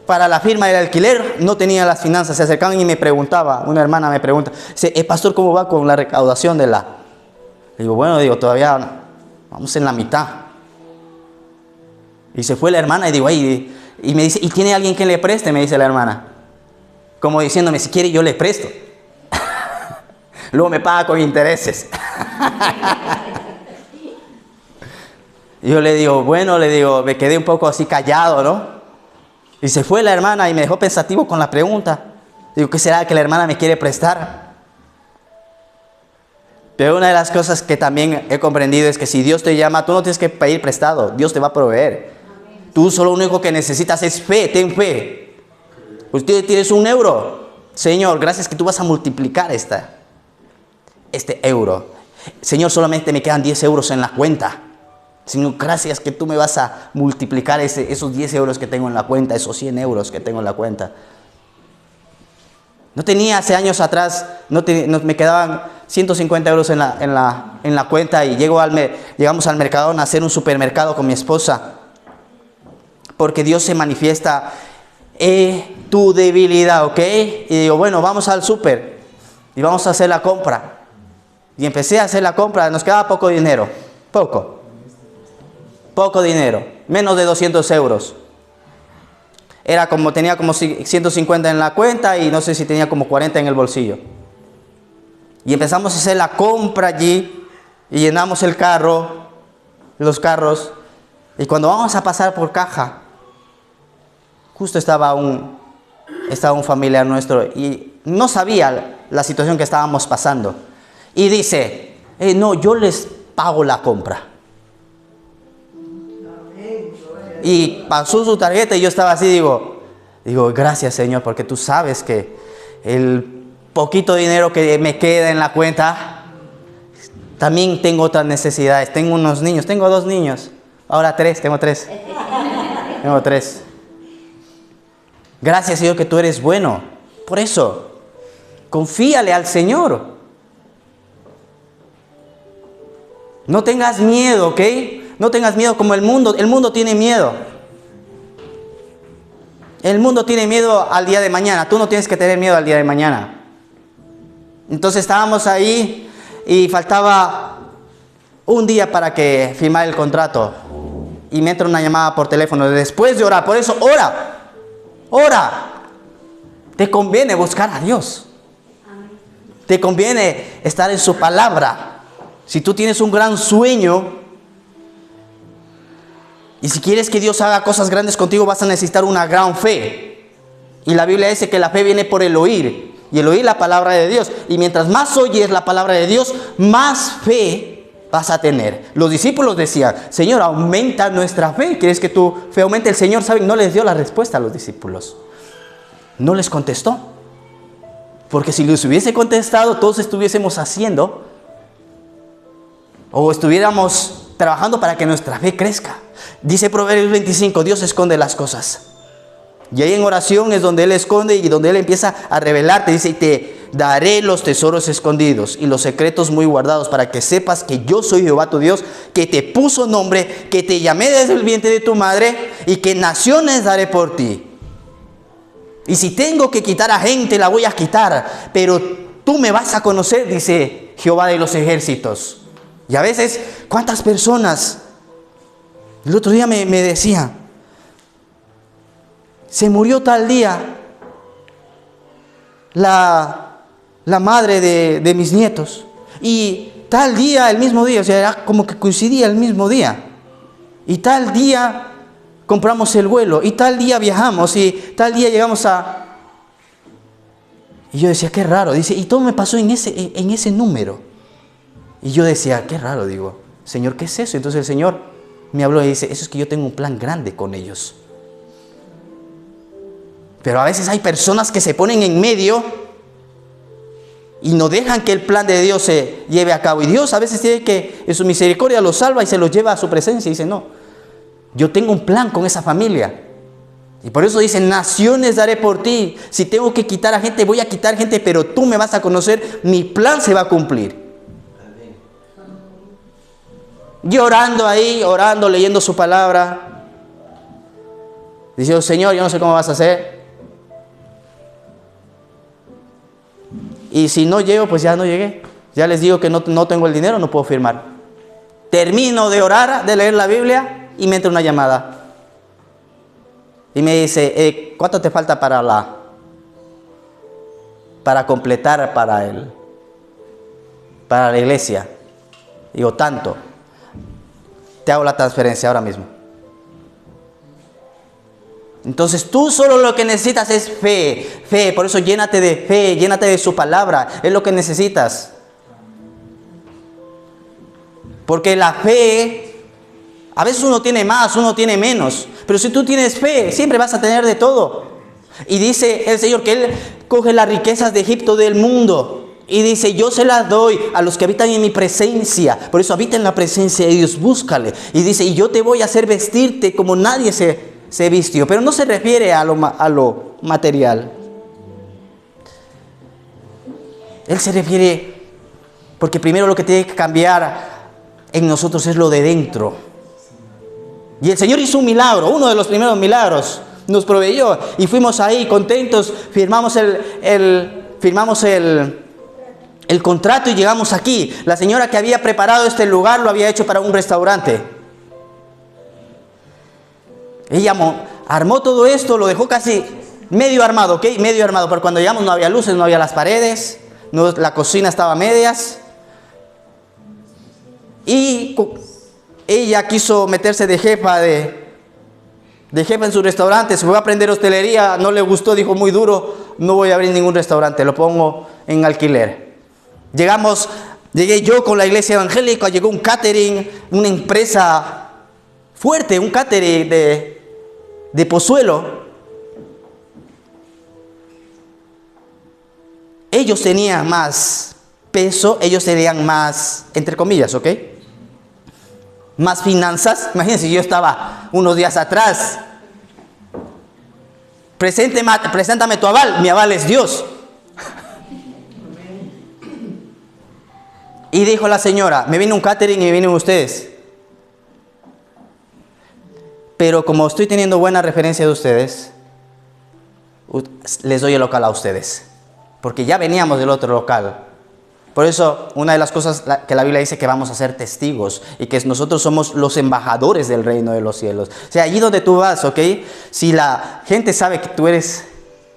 la firma del alquiler, no tenía las finanzas. Se acercaban y me preguntaba, una hermana me pregunta, dice, pastor, ¿cómo va con la recaudación de la? Digo, bueno, todavía vamos en la mitad. Y se fue la hermana y digo, y me dice, ¿y tiene alguien que le preste? Me dice la hermana. Como diciéndome, si quiere yo le presto. Luego me paga con intereses. Y yo le digo, bueno, me quedé un poco así callado, ¿no? Y se fue la hermana y me dejó pensativo con la pregunta. Digo, ¿qué será que la hermana me quiere prestar? Pero una de las cosas que también he comprendido es que si Dios te llama, tú no tienes que pedir prestado, Dios te va a proveer. Tú solo lo único que necesitas es fe, ten fe. Usted tienes 1 euro. Señor, gracias que tú vas a multiplicar este euro. Señor, solamente me quedan 10 euros en la cuenta. Señor, gracias que tú me vas a multiplicar esos 10 euros que tengo en la cuenta, esos 100 euros que tengo en la cuenta. No tenía hace años atrás, me quedaban 150 euros en la cuenta y llegamos al Mercadona a hacer un supermercado con mi esposa. Porque Dios se manifiesta en tu debilidad, ¿ok? Y digo, bueno, vamos al súper y vamos a hacer la compra. Y empecé a hacer la compra, nos quedaba poco dinero, poco dinero, menos de 200 euros. Tenía como 150 en la cuenta y no sé si tenía como 40 en el bolsillo. Y empezamos a hacer la compra allí y llenamos el carro, los carros. Y cuando vamos a pasar por caja, justo estaba un familiar nuestro y no sabía la situación que estábamos pasando. Y dice, no, yo les pago la compra. Y pasó su tarjeta y yo estaba así, digo, gracias Señor, porque tú sabes que el poquito dinero que me queda en la cuenta, también tengo otras necesidades. Tengo unos niños, tengo 2 niños, ahora 3, tengo 3. Tengo 3. Gracias Señor que tú eres bueno. Por eso, confíale al Señor. No tengas miedo, ¿ok? No tengas miedo como el mundo. El mundo tiene miedo. El mundo tiene miedo al día de mañana. Tú no tienes que tener miedo al día de mañana. Entonces estábamos ahí y faltaba un día para que firmara el contrato. Y me entra una llamada por teléfono después de orar. Por eso, ora. Te conviene buscar a Dios. Te conviene estar en su palabra. Si tú tienes un gran sueño y si quieres que Dios haga cosas grandes contigo, vas a necesitar una gran fe. Y la Biblia dice que la fe viene por el oír, y el oír la palabra de Dios. Y mientras más oyes la palabra de Dios, más fe vas a tener. Los discípulos decían, Señor, aumenta nuestra fe. ¿Quieres que tu fe aumente? El Señor, ¿saben? No les dio la respuesta a los discípulos. No les contestó. Porque si les hubiese contestado, todos estuviésemos haciendo o estuviéramos trabajando para que nuestra fe crezca. Dice Proverbios 25, Dios esconde las cosas. Y ahí en oración es donde Él esconde y donde Él empieza a revelarte. Dice, y te daré los tesoros escondidos y los secretos muy guardados para que sepas que yo soy Jehová tu Dios, que te puso nombre, que te llamé desde el vientre de tu madre y que naciones daré por ti. Y si tengo que quitar a gente, la voy a quitar, pero tú me vas a conocer, dice Jehová de los ejércitos. Y a veces, ¿cuántas personas? El otro día me decía, se murió tal día la madre de mis nietos. Y tal día, el mismo día, o sea, era como que coincidía el mismo día. Y tal día compramos el vuelo, y tal día viajamos, y tal día llegamos a... Y yo decía, qué raro. Dice, y todo me pasó en ese número. Y yo decía, qué raro, digo, Señor, ¿qué es eso? Entonces el Señor me habló y dice, eso es que yo tengo un plan grande con ellos. Pero a veces hay personas que se ponen en medio y no dejan que el plan de Dios se lleve a cabo. Y Dios a veces tiene que, en su misericordia, los salva y se los lleva a su presencia. Y dice, no, yo tengo un plan con esa familia. Y por eso dice, naciones daré por ti. Si tengo que quitar a gente, voy a quitar gente, pero tú me vas a conocer, mi plan se va a cumplir. Y orando ahí, leyendo su palabra. Dice, Señor, yo no sé cómo vas a hacer. Y si no llego, pues ya no llegué. Ya les digo que no tengo el dinero, no puedo firmar. Termino de orar, de leer la Biblia y me entra una llamada. Y me dice, ¿cuánto te falta para completar para la iglesia? Digo, tanto. Te hago la transferencia ahora mismo. Entonces tú solo lo que necesitas es fe. Por eso llénate de fe, llénate de su palabra. Es lo que necesitas. Porque la fe, a veces uno tiene más, uno tiene menos. Pero si tú tienes fe, siempre vas a tener de todo. Y dice el Señor que Él coge las riquezas de Egipto, del mundo. Y dice, yo se las doy a los que habitan en mi presencia. Por eso habita en la presencia de Dios, búscale. Y dice, y yo te voy a hacer vestirte como nadie se vistió. Pero no se refiere a lo material. Él se refiere, porque primero lo que tiene que cambiar en nosotros es lo de dentro. Y el Señor hizo un milagro, uno de los primeros milagros. Nos proveyó y fuimos ahí contentos. Firmamos el contrato y llegamos aquí. La señora que había preparado este lugar lo había hecho para un restaurante. Ella armó todo esto, lo dejó casi medio armado, ¿ok? Medio armado, pero cuando llegamos no había luces, no había las paredes, la cocina estaba a medias. Y ella quiso meterse de jefa en su restaurante, se fue a aprender hostelería, no le gustó, dijo muy duro, no voy a abrir ningún restaurante, lo pongo en alquiler. Llegué yo con la iglesia evangélica, llegó un catering, una empresa fuerte, un catering de Pozuelo. Ellos tenían más peso, ellos tenían más, entre comillas, ¿ok? Más finanzas. Imagínense, yo estaba unos días atrás. Preséntame tu aval. Mi aval es Dios. Y dijo la señora, me vino un catering y me vienen ustedes. Pero como estoy teniendo buena referencia de ustedes, les doy el local a ustedes. Porque ya veníamos del otro local. Por eso, una de las cosas que la Biblia dice que vamos a ser testigos y que nosotros somos los embajadores del reino de los cielos. O sea, allí donde tú vas, ¿ok? Si la gente sabe que tú eres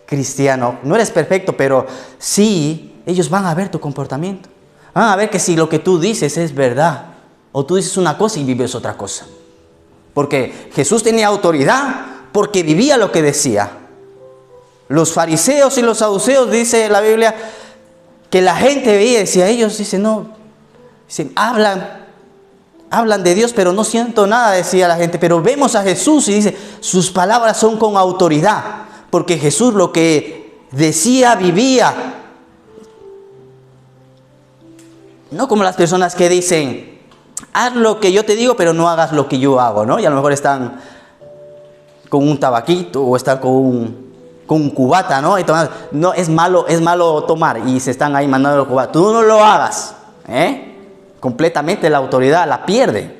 cristiano, no eres perfecto, pero sí, ellos van a ver tu comportamiento. Van a ver que si lo que tú dices es verdad, o tú dices una cosa y vives otra cosa. Porque Jesús tenía autoridad, porque vivía lo que decía. Los fariseos y los saduceos, dice la Biblia, que la gente veía y decía, ellos dicen, no, dicen, hablan de Dios, pero no siento nada, decía la gente. Pero vemos a Jesús y dice, sus palabras son con autoridad, porque Jesús lo que decía, vivía. No como las personas que dicen, haz lo que yo te digo, pero no hagas lo que yo hago, ¿no? Y a lo mejor están con un tabaquito o están con un cubata, ¿no? Y no, es malo tomar y se están ahí mandando el cubata. Tú no lo hagas, completamente la autoridad la pierde.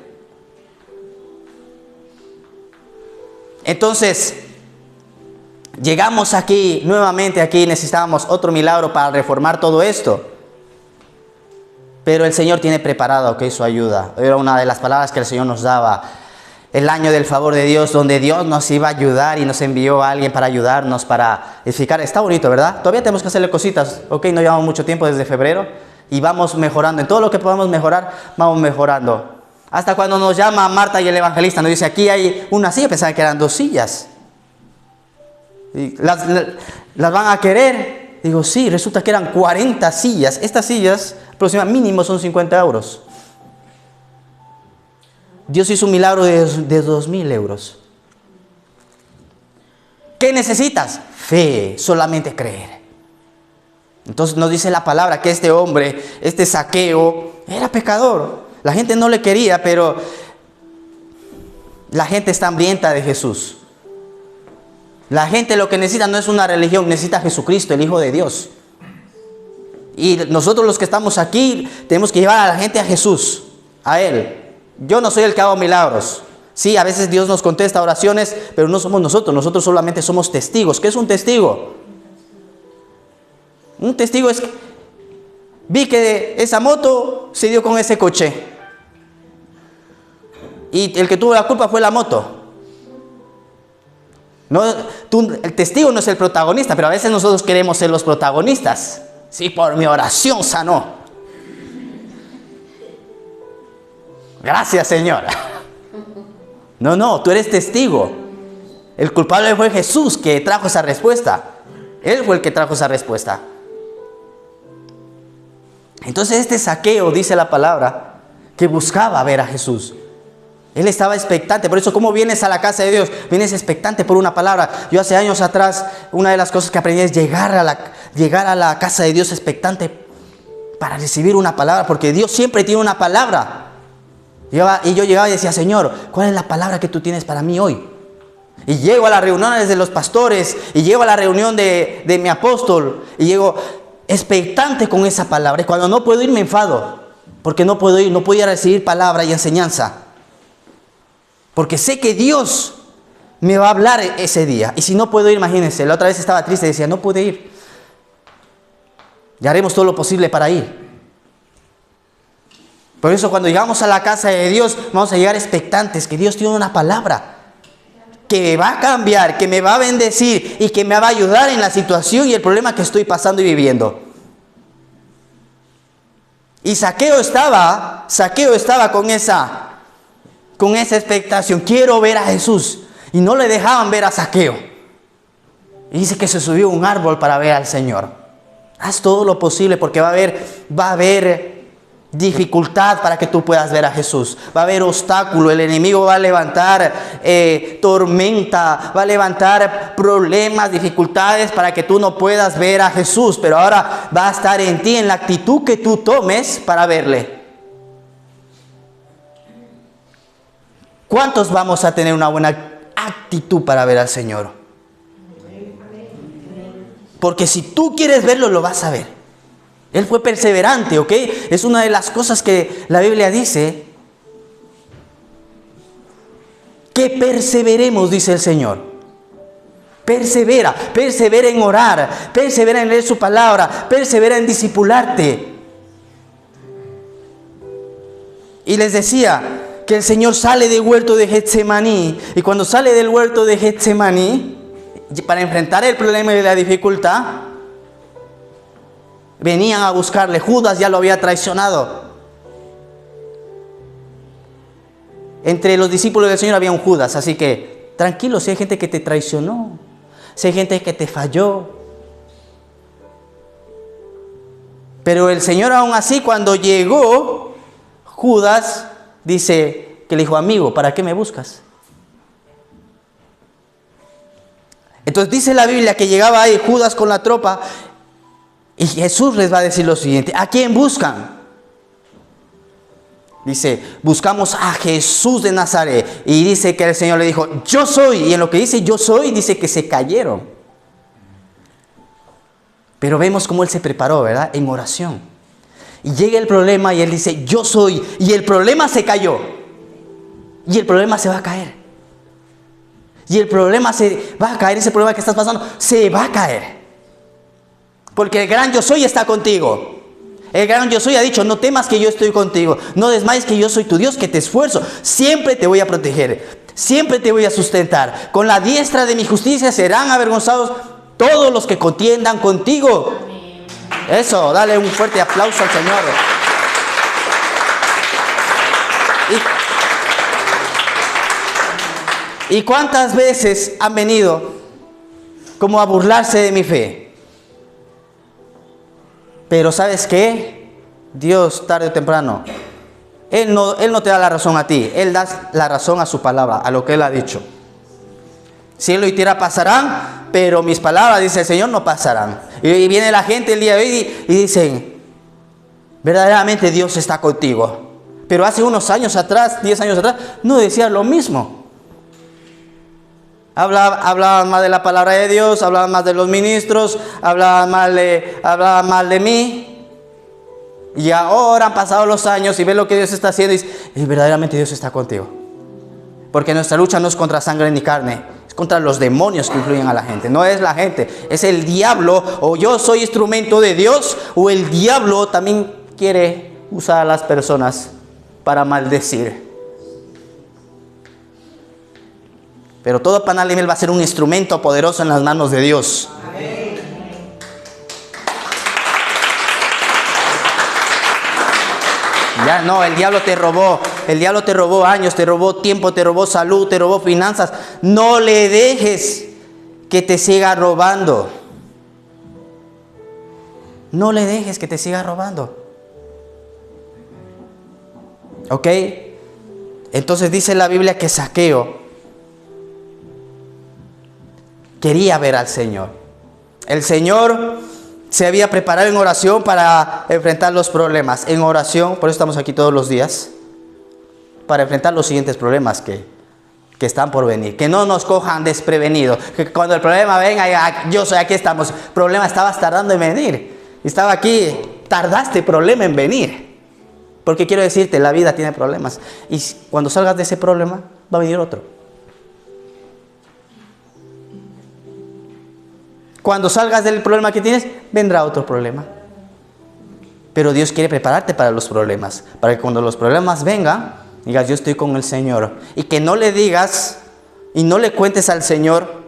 Entonces, llegamos aquí, nuevamente aquí necesitábamos otro milagro para reformar todo esto. Pero el Señor tiene preparado, su ayuda. Era una de las palabras que el Señor nos daba. El año del favor de Dios, donde Dios nos iba a ayudar y nos envió a alguien para ayudarnos, para edificar. Está bonito, ¿verdad? Todavía tenemos que hacerle cositas, ¿ok? No llevamos mucho tiempo desde febrero y vamos mejorando. En todo lo que podamos mejorar, vamos mejorando. Hasta cuando nos llama Marta y el evangelista, nos dice, aquí hay una silla, pensaba que eran 2 sillas. Y ¿Las van a querer? Digo, sí, resulta que eran 40 sillas. Estas sillas, aproximadamente mínimo, son 50 euros. Dios hizo un milagro de 2.000 euros. ¿Qué necesitas? Fe, solamente creer. Entonces nos dice la palabra que este hombre, este Zaqueo, era pecador. La gente no le quería, pero la gente está hambrienta de Jesús. La gente lo que necesita no es una religión, necesita a Jesucristo, el Hijo de Dios. Y nosotros los que estamos aquí tenemos que llevar a la gente a Jesús, a Él. Yo no soy el que hago milagros. Sí, a veces Dios nos contesta oraciones, pero no somos nosotros. Nosotros solamente somos testigos. ¿Qué es un testigo? Un testigo es, vi que esa moto se dio con ese coche. Y el que tuvo la culpa fue la moto. No, el testigo no es el protagonista, pero a veces nosotros queremos ser los protagonistas. Sí, por mi oración sanó. Gracias, Señor. No, tú eres testigo. El culpable fue Jesús que trajo esa respuesta. Él fue el que trajo esa respuesta. Entonces este Zaqueo, dice la palabra, que buscaba ver a Jesús. Él estaba expectante. Por eso, ¿cómo vienes a la casa de Dios? Vienes expectante por una palabra. Yo hace años atrás, una de las cosas que aprendí es llegar a la casa de Dios expectante para recibir una palabra. Porque Dios siempre tiene una palabra. Y yo llegaba y decía, Señor, ¿cuál es la palabra que tú tienes para mí hoy? Y llego a las reuniones de los pastores, y llego a la reunión de mi apóstol, y llego expectante con esa palabra. Y cuando no puedo ir me enfado, porque no puedo ir a recibir palabra y enseñanza. Porque sé que Dios me va a hablar ese día. Y si no puedo ir, imagínense, la otra vez estaba triste y decía, no pude ir. Y haremos todo lo posible para ir. Por eso cuando llegamos a la casa de Dios, vamos a llegar expectantes, que Dios tiene una palabra que me va a cambiar, que me va a bendecir y que me va a ayudar en la situación y el problema que estoy pasando y viviendo. Y Zaqueo estaba con esa expectación. Quiero ver a Jesús. Y no le dejaban ver a Zaqueo. Y dice que se subió a un árbol para ver al Señor. Haz todo lo posible porque va a haber dificultad para que tú puedas ver a Jesús. Va a haber obstáculo. El enemigo va a levantar tormenta, va a levantar problemas, dificultades para que tú no puedas ver a Jesús. Pero ahora va a estar en ti, en la actitud que tú tomes para verle. ¿Cuántos vamos a tener una buena actitud para ver al Señor? Porque si tú quieres verlo, lo vas a ver. Él fue perseverante, ¿ok? Es una de las cosas que la Biblia dice. Que perseveremos, dice el Señor. Persevera en orar, persevera en leer su palabra, persevera en discipularte. Y les decía que el Señor sale del huerto de Getsemaní. Y cuando sale del huerto de Getsemaní, para enfrentar el problema y la dificultad, venían a buscarle. Judas ya lo había traicionado. Entre los discípulos del Señor había un Judas. Así que tranquilo, si hay gente que te traicionó, si hay gente que te falló. Pero el Señor aún así, cuando llegó Judas, dice que le dijo: amigo, ¿para qué me buscas? Entonces dice la Biblia que llegaba ahí Judas con la tropa y Jesús les va a decir lo siguiente: ¿a quién buscan? Dice: buscamos a Jesús de Nazaret. Y dice que el Señor le dijo: yo soy. Y en lo que dice yo soy, dice que se cayeron. Pero vemos cómo Él se preparó, ¿verdad? En oración. Y llega el problema y Él dice: yo soy. Y el problema se cayó. Y el problema se va a caer. Y el problema se va a caer, ese problema que estás pasando, se va a caer. Porque el gran yo soy está contigo. El gran yo soy ha dicho: no temas que yo estoy contigo. No desmayes que yo soy tu Dios, que te esfuerzo. Siempre te voy a proteger. Siempre te voy a sustentar. Con la diestra de mi justicia serán avergonzados todos los que contiendan contigo. Eso, dale un fuerte aplauso al Señor. ¿Y cuántas veces han venido como a burlarse de mi fe? Pero ¿sabes qué? Dios, tarde o temprano, Él no te da la razón a ti. Él da la razón a su palabra, a lo que Él ha dicho. Cielo y tierra pasarán, pero mis palabras, dice el Señor, no pasarán. Y viene la gente el día de hoy y dicen: verdaderamente Dios está contigo. Pero hace unos años atrás, 10 años atrás, no decía lo mismo. Hablaban más de la palabra de Dios, hablaban más de los ministros, hablaban mal de mí. Y ahora han pasado los años y ves lo que Dios está haciendo y verdaderamente Dios está contigo. Porque nuestra lucha no es contra sangre ni carne, es contra los demonios que influyen a la gente. No es la gente, es el diablo. O yo soy instrumento de Dios, o el diablo también quiere usar a las personas para maldecir. Pero todo Panal va a ser un instrumento poderoso en las manos de Dios. Amén. Ya no, el diablo te robó años, te robó tiempo, te robó salud, te robó finanzas. No le dejes que te siga robando. No le dejes que te siga robando. ¿Ok? Entonces dice la Biblia que Zaqueo quería ver al Señor. El Señor se había preparado en oración para enfrentar los problemas. En oración, por eso estamos aquí todos los días, para enfrentar los siguientes problemas que están por venir. Que no nos cojan desprevenidos. Que cuando el problema venga, yo soy, aquí estamos. El problema estabas tardando en venir. Estaba aquí, tardaste problema en venir. Porque quiero decirte, la vida tiene problemas. Y cuando salgas de ese problema, va a venir otro. Cuando salgas del problema que tienes, vendrá otro problema. Pero Dios quiere prepararte para los problemas, para que cuando los problemas vengan, digas, yo estoy con el Señor. Y que no le digas y no le cuentes al Señor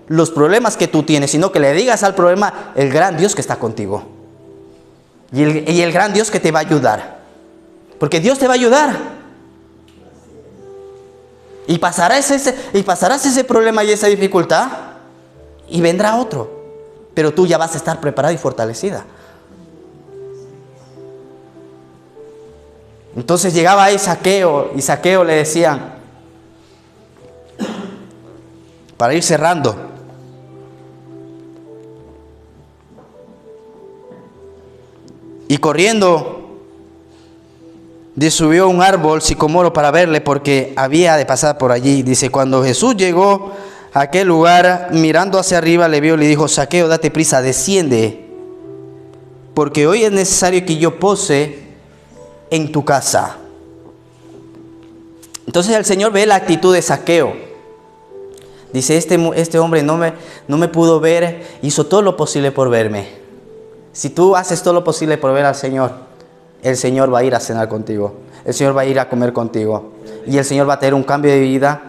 los problemas que tú tienes, sino que le digas al problema el gran Dios que está contigo. Y el gran Dios que te va a ayudar. Porque Dios te va a ayudar. Y pasarás ese problema y esa dificultad, y vendrá otro. Pero tú ya vas a estar preparada y fortalecida. Entonces llegaba ahí Zaqueo, y Zaqueo le decían, para ir cerrando, y corriendo subió a un árbol sicomoro para verle, porque había de pasar por allí. Dice, cuando Jesús llegó a aquel lugar, mirando hacia arriba, le vio y le dijo, Zaqueo, date prisa, desciende, porque hoy es necesario que yo pose en tu casa. Entonces el Señor ve la actitud de Zaqueo. Dice, este hombre no me pudo ver, hizo todo lo posible por verme. Si tú haces todo lo posible por ver al Señor, el Señor va a ir a cenar contigo, el Señor va a ir a comer contigo, y el Señor va a tener un cambio de vida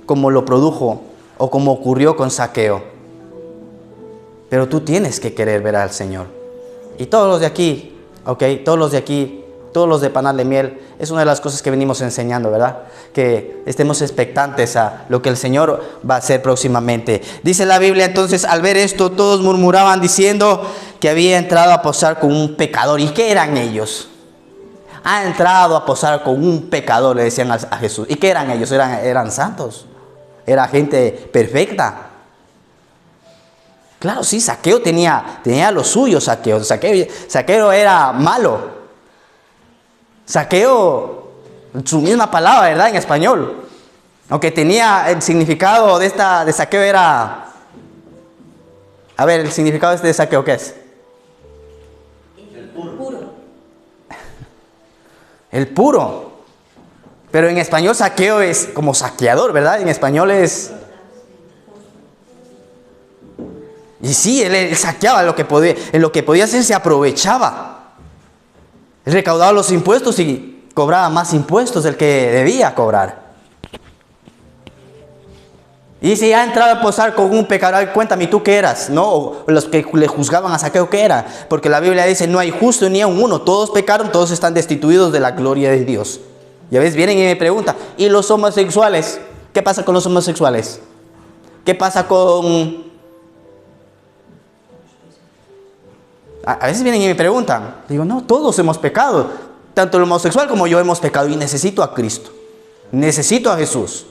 como lo produjo o como ocurrió con Zaqueo. Pero tú tienes que querer ver al Señor. Y todos los de aquí, todos los de Panal de Miel, es una de las cosas que venimos enseñando, ¿verdad? Que estemos expectantes a lo que el Señor va a hacer próximamente. Dice la Biblia, entonces, al ver esto, todos murmuraban diciendo que había entrado a posar con un pecador. ¿Y qué eran ellos? Ha entrado a posar con un pecador, le decían a Jesús. ¿Y qué eran ellos? Eran santos. Era gente perfecta. Claro, sí, Zaqueo tenía lo suyo, Zaqueo era malo. Zaqueo, su misma palabra, ¿verdad? En español. Aunque tenía el significado de Zaqueo era... A ver, el significado de Zaqueo, ¿qué es? El puro. El puro. Pero en español Zaqueo es como saqueador, ¿verdad? En español es... Y sí, él saqueaba en lo que podía hacer, se aprovechaba. Él recaudaba los impuestos y cobraba más impuestos del que debía cobrar. Y si ha entrado a posar con un pecador, cuéntame, ¿tú qué eras? ¿No? O los que le juzgaban a Zaqueo, ¿qué era? Porque la Biblia dice, no hay justo ni a uno, todos pecaron, todos están destituidos de la gloria de Dios. Y a veces vienen y me preguntan, ¿y los homosexuales? ¿Qué pasa con los homosexuales? ¿Qué pasa con...? A veces vienen y me preguntan, digo, no, todos hemos pecado, tanto el homosexual como yo hemos pecado, y necesito a Cristo, necesito a Jesús,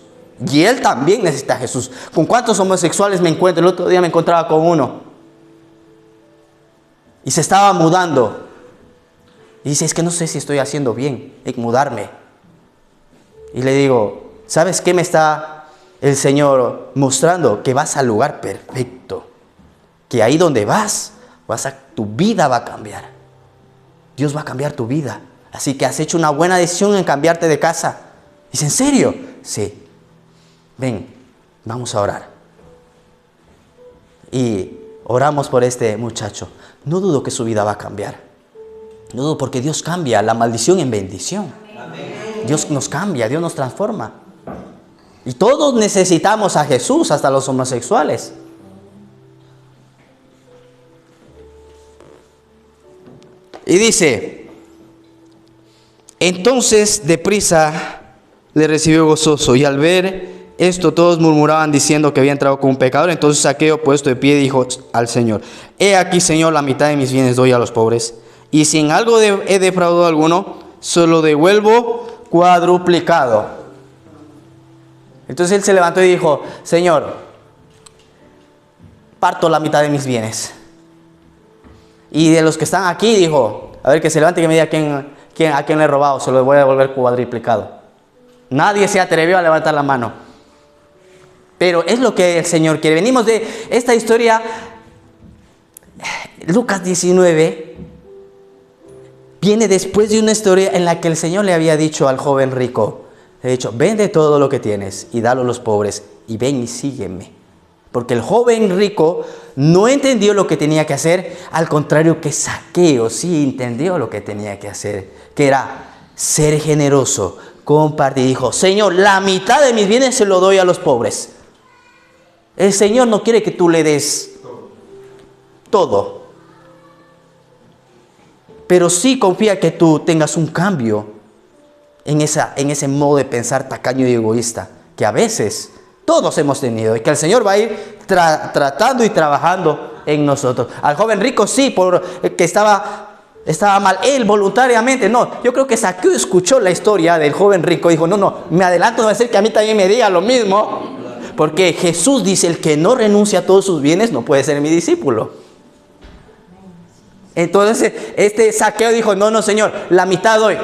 y él también necesita a Jesús. ¿Con cuántos homosexuales me encuentro? El otro día me encontraba con uno, y se estaba mudando, y dice, es que no sé si estoy haciendo bien en mudarme. Y le digo, ¿sabes qué me está el Señor mostrando? Que vas al lugar perfecto, que ahí donde vas, tu vida va a cambiar. Dios va a cambiar tu vida. Así que has hecho una buena decisión en cambiarte de casa. Dice, ¿en serio? Sí. Ven, vamos a orar. Y oramos por este muchacho. No dudo que su vida va a cambiar. No dudo, porque Dios cambia la maldición en bendición. Amén. Dios nos cambia, Dios nos transforma. Y todos necesitamos a Jesús, hasta los homosexuales. Y dice, entonces deprisa le recibió gozoso, y al ver esto todos murmuraban diciendo que había entrado con un pecador. Entonces Zaqueo, puesto de pie, dijo al Señor, he aquí, Señor, la mitad de mis bienes doy a los pobres, y si en algo he defraudado a alguno, se lo devuelvo cuadruplicado. Entonces él se levantó y dijo, Señor, parto la mitad de mis bienes. Y de los que están aquí, dijo, a ver, que se levante y que me diga a quién le he robado, se lo voy a devolver cuadriplicado. Nadie se atrevió a levantar la mano. Pero es lo que el Señor quiere. Venimos de esta historia, Lucas 19, viene después de una historia en la que el Señor le había dicho al joven rico, le ha dicho, vende todo lo que tienes y dalo a los pobres, y ven y sígueme. Porque el joven rico no entendió lo que tenía que hacer, al contrario que Zaqueo sí entendió lo que tenía que hacer, que era ser generoso, compartir. Dijo, Señor, la mitad de mis bienes se lo doy a los pobres. El Señor no quiere que tú le des todo, pero sí confía que tú tengas un cambio en ese modo de pensar tacaño y egoísta, que a veces todos hemos tenido, y que el Señor va a ir tratando y trabajando en nosotros. Al joven rico sí, porque estaba mal, él voluntariamente. No, yo creo que Zaqueo escuchó la historia del joven rico y dijo, no, me adelanto, no va a ser que a mí también me diga lo mismo. Porque Jesús dice, el que no renuncia a todos sus bienes no puede ser mi discípulo. Entonces este Zaqueo dijo, no, Señor, la mitad doy,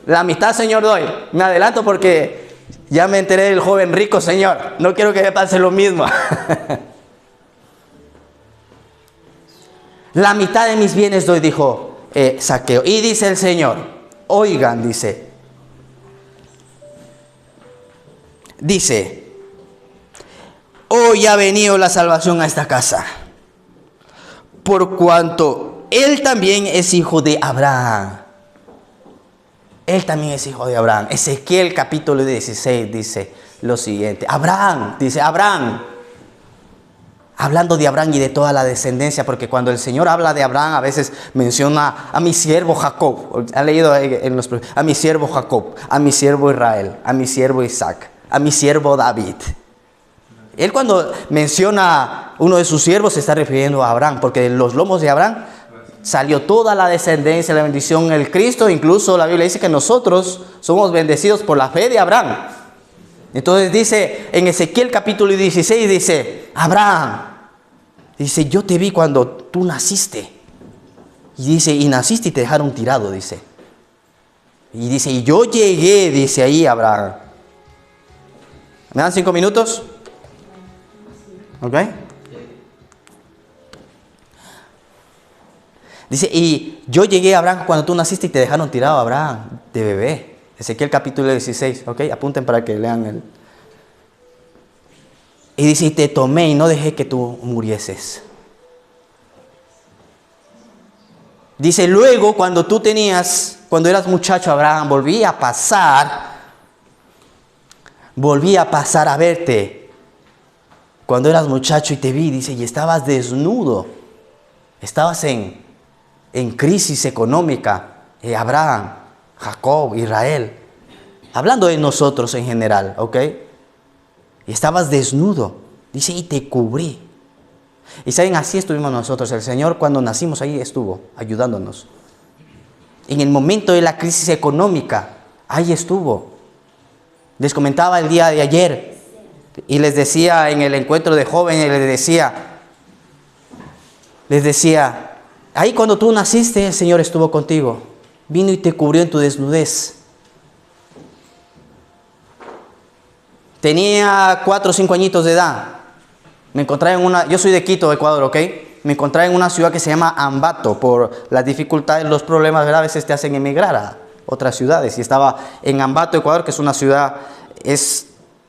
la mitad, Señor, doy. Me adelanto porque ya me enteré del joven rico, Señor. No quiero que me pase lo mismo. La mitad de mis bienes doy, dijo Zaqueo. Y dice el Señor, oigan, dice, hoy ha venido la salvación a esta casa, por cuanto él también es hijo de Abraham. Él también es hijo de Abraham. Ezequiel capítulo 16 dice lo siguiente. Abraham, dice Abraham. Hablando de Abraham y de toda la descendencia, porque cuando el Señor habla de Abraham a veces menciona a mi siervo Jacob. Ha leído a mi siervo Jacob, a mi siervo Israel, a mi siervo Isaac, a mi siervo David. Él cuando menciona uno de sus siervos se está refiriendo a Abraham, porque de los lomos de Abraham salió toda la descendencia, la bendición en el Cristo. Incluso la Biblia dice que nosotros somos bendecidos por la fe de Abraham. Entonces dice en Ezequiel capítulo 16, dice, Abraham, dice, yo te vi cuando tú naciste. Y dice, y naciste y te dejaron tirado, dice. Y dice, y yo llegué, dice ahí Abraham. ¿Me dan 5 minutos? ¿Ok? Dice, y yo llegué a Abraham cuando tú naciste y te dejaron tirado, Abraham, de bebé. Ezequiel capítulo 16, ¿ok? Apunten para que lean el. Y dice, y te tomé y no dejé que tú murieses. Dice, luego cuando cuando eras muchacho, Abraham, volví a pasar a verte. Cuando eras muchacho y te vi, dice, y estabas desnudo. Estabas en crisis económica. Abraham, Jacob, Israel. Hablando de nosotros en general, ¿ok? Y estabas desnudo. Dice, y te cubrí. Y saben, así estuvimos nosotros. El Señor cuando nacimos ahí estuvo ayudándonos. En el momento de la crisis económica, ahí estuvo. Les comentaba el día de ayer y les decía en el encuentro de jóvenes, les decía, ahí cuando tú naciste el Señor estuvo contigo. Vino y te cubrió en tu desnudez. Tenía 4 o 5 añitos de edad. Me encontraba yo soy de Quito, Ecuador, ¿ok? Me encontraba en una ciudad que se llama Ambato. Por las dificultades, los problemas, ¿verdad? A veces te hacen emigrar a otras ciudades. Y estaba en Ambato, Ecuador, que es una ciudad,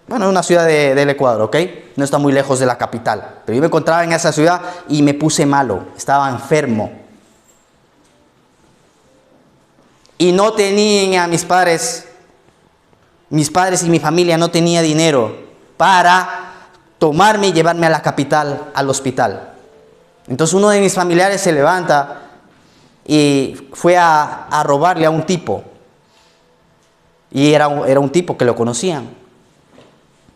una ciudad del Ecuador, ¿ok? No está muy lejos de la capital. Pero yo me encontraba en esa ciudad y me puse malo. Estaba enfermo. Y no tenía mis padres y mi familia no tenía dinero para tomarme y llevarme a la capital, al hospital. Entonces uno de mis familiares se levanta y fue a robarle a un tipo. Y era un tipo que lo conocían.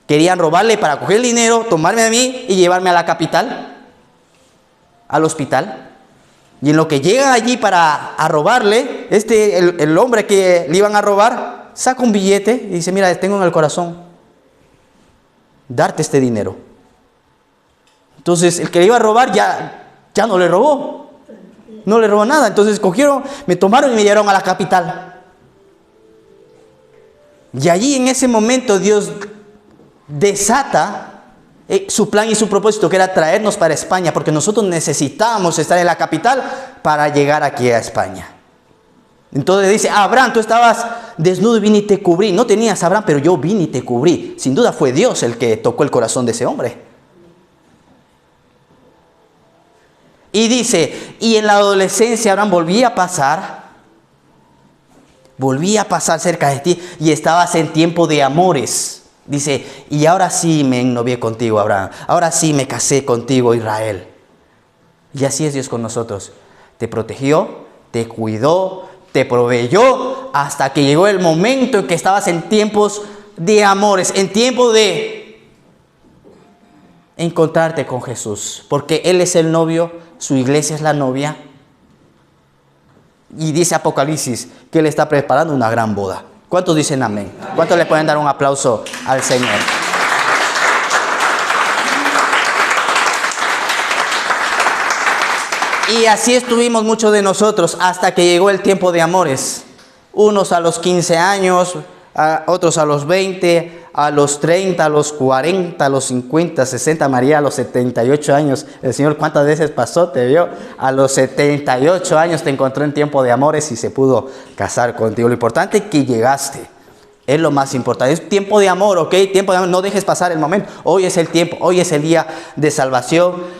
Querían robarle para coger el dinero, tomarme a mí y llevarme a la capital, al hospital. Y en lo que llegan allí para robarle, el hombre que le iban a robar, saca un billete y dice, mira, tengo en el corazón darte este dinero. Entonces el que le iba a robar ya no le robó. No le robó nada. Entonces me tomaron y me llevaron a la capital. Y allí en ese momento Dios desata su plan y su propósito, que era traernos para España, porque nosotros necesitábamos estar en la capital para llegar aquí a España. Entonces dice, Abraham, tú estabas desnudo y vine y te cubrí. No tenías Abraham, pero yo vine y te cubrí. Sin duda fue Dios el que tocó el corazón de ese hombre. Y dice, y en la adolescencia Abraham volvía a pasar cerca de ti y estabas en tiempo de amores. Dice, y ahora sí me ennovié contigo, Abraham. Ahora sí me casé contigo, Israel. Y así es Dios con nosotros. Te protegió, te cuidó, te proveyó hasta que llegó el momento en que estabas en tiempos de amores, en tiempo de encontrarte con Jesús. Porque Él es el novio, su iglesia es la novia. Y dice Apocalipsis que Él está preparando una gran boda. ¿Cuántos dicen amén? ¿Cuántos le pueden dar un aplauso al Señor? Y así estuvimos muchos de nosotros hasta que llegó el tiempo de amores. Unos a los 15 años, otros a los 20, a los 30, a los 40, a los 50, 60, María a los 78 años. El Señor, ¿cuántas veces pasó? Te vio. A los 78 años te encontró en tiempo de amores y se pudo casar contigo. Lo importante es que llegaste. Es lo más importante. Es tiempo de amor, ¿ok? Tiempo de amor. No dejes pasar el momento. Hoy es el tiempo. Hoy es el día de salvación.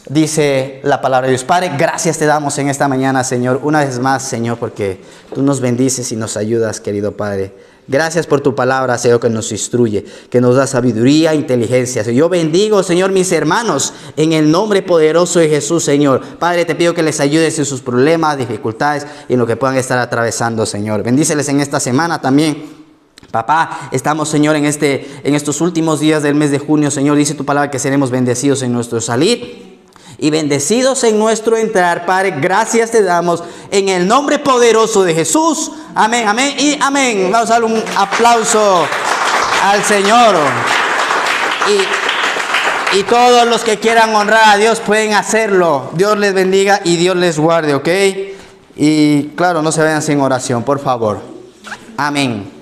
Dice la palabra de Dios. Padre, gracias te damos en esta mañana, Señor. Una vez más, Señor, porque tú nos bendices y nos ayudas, querido Padre. Gracias por tu palabra, Señor, que nos instruye, que nos da sabiduría e inteligencia. Yo bendigo, Señor, mis hermanos, en el nombre poderoso de Jesús, Señor. Padre, te pido que les ayudes en sus problemas, dificultades y en lo que puedan estar atravesando, Señor. Bendíceles en esta semana también. Papá, estamos, Señor, en estos últimos días del mes de junio, Señor. Dice tu palabra que seremos bendecidos en nuestro salir y bendecidos en nuestro entrar. Padre, gracias te damos en el nombre poderoso de Jesús. Amén, amén y amén. Vamos a dar un aplauso al Señor. Y todos los que quieran honrar a Dios pueden hacerlo. Dios les bendiga y Dios les guarde, ¿ok? Y claro, no se vayan sin oración, por favor. Amén.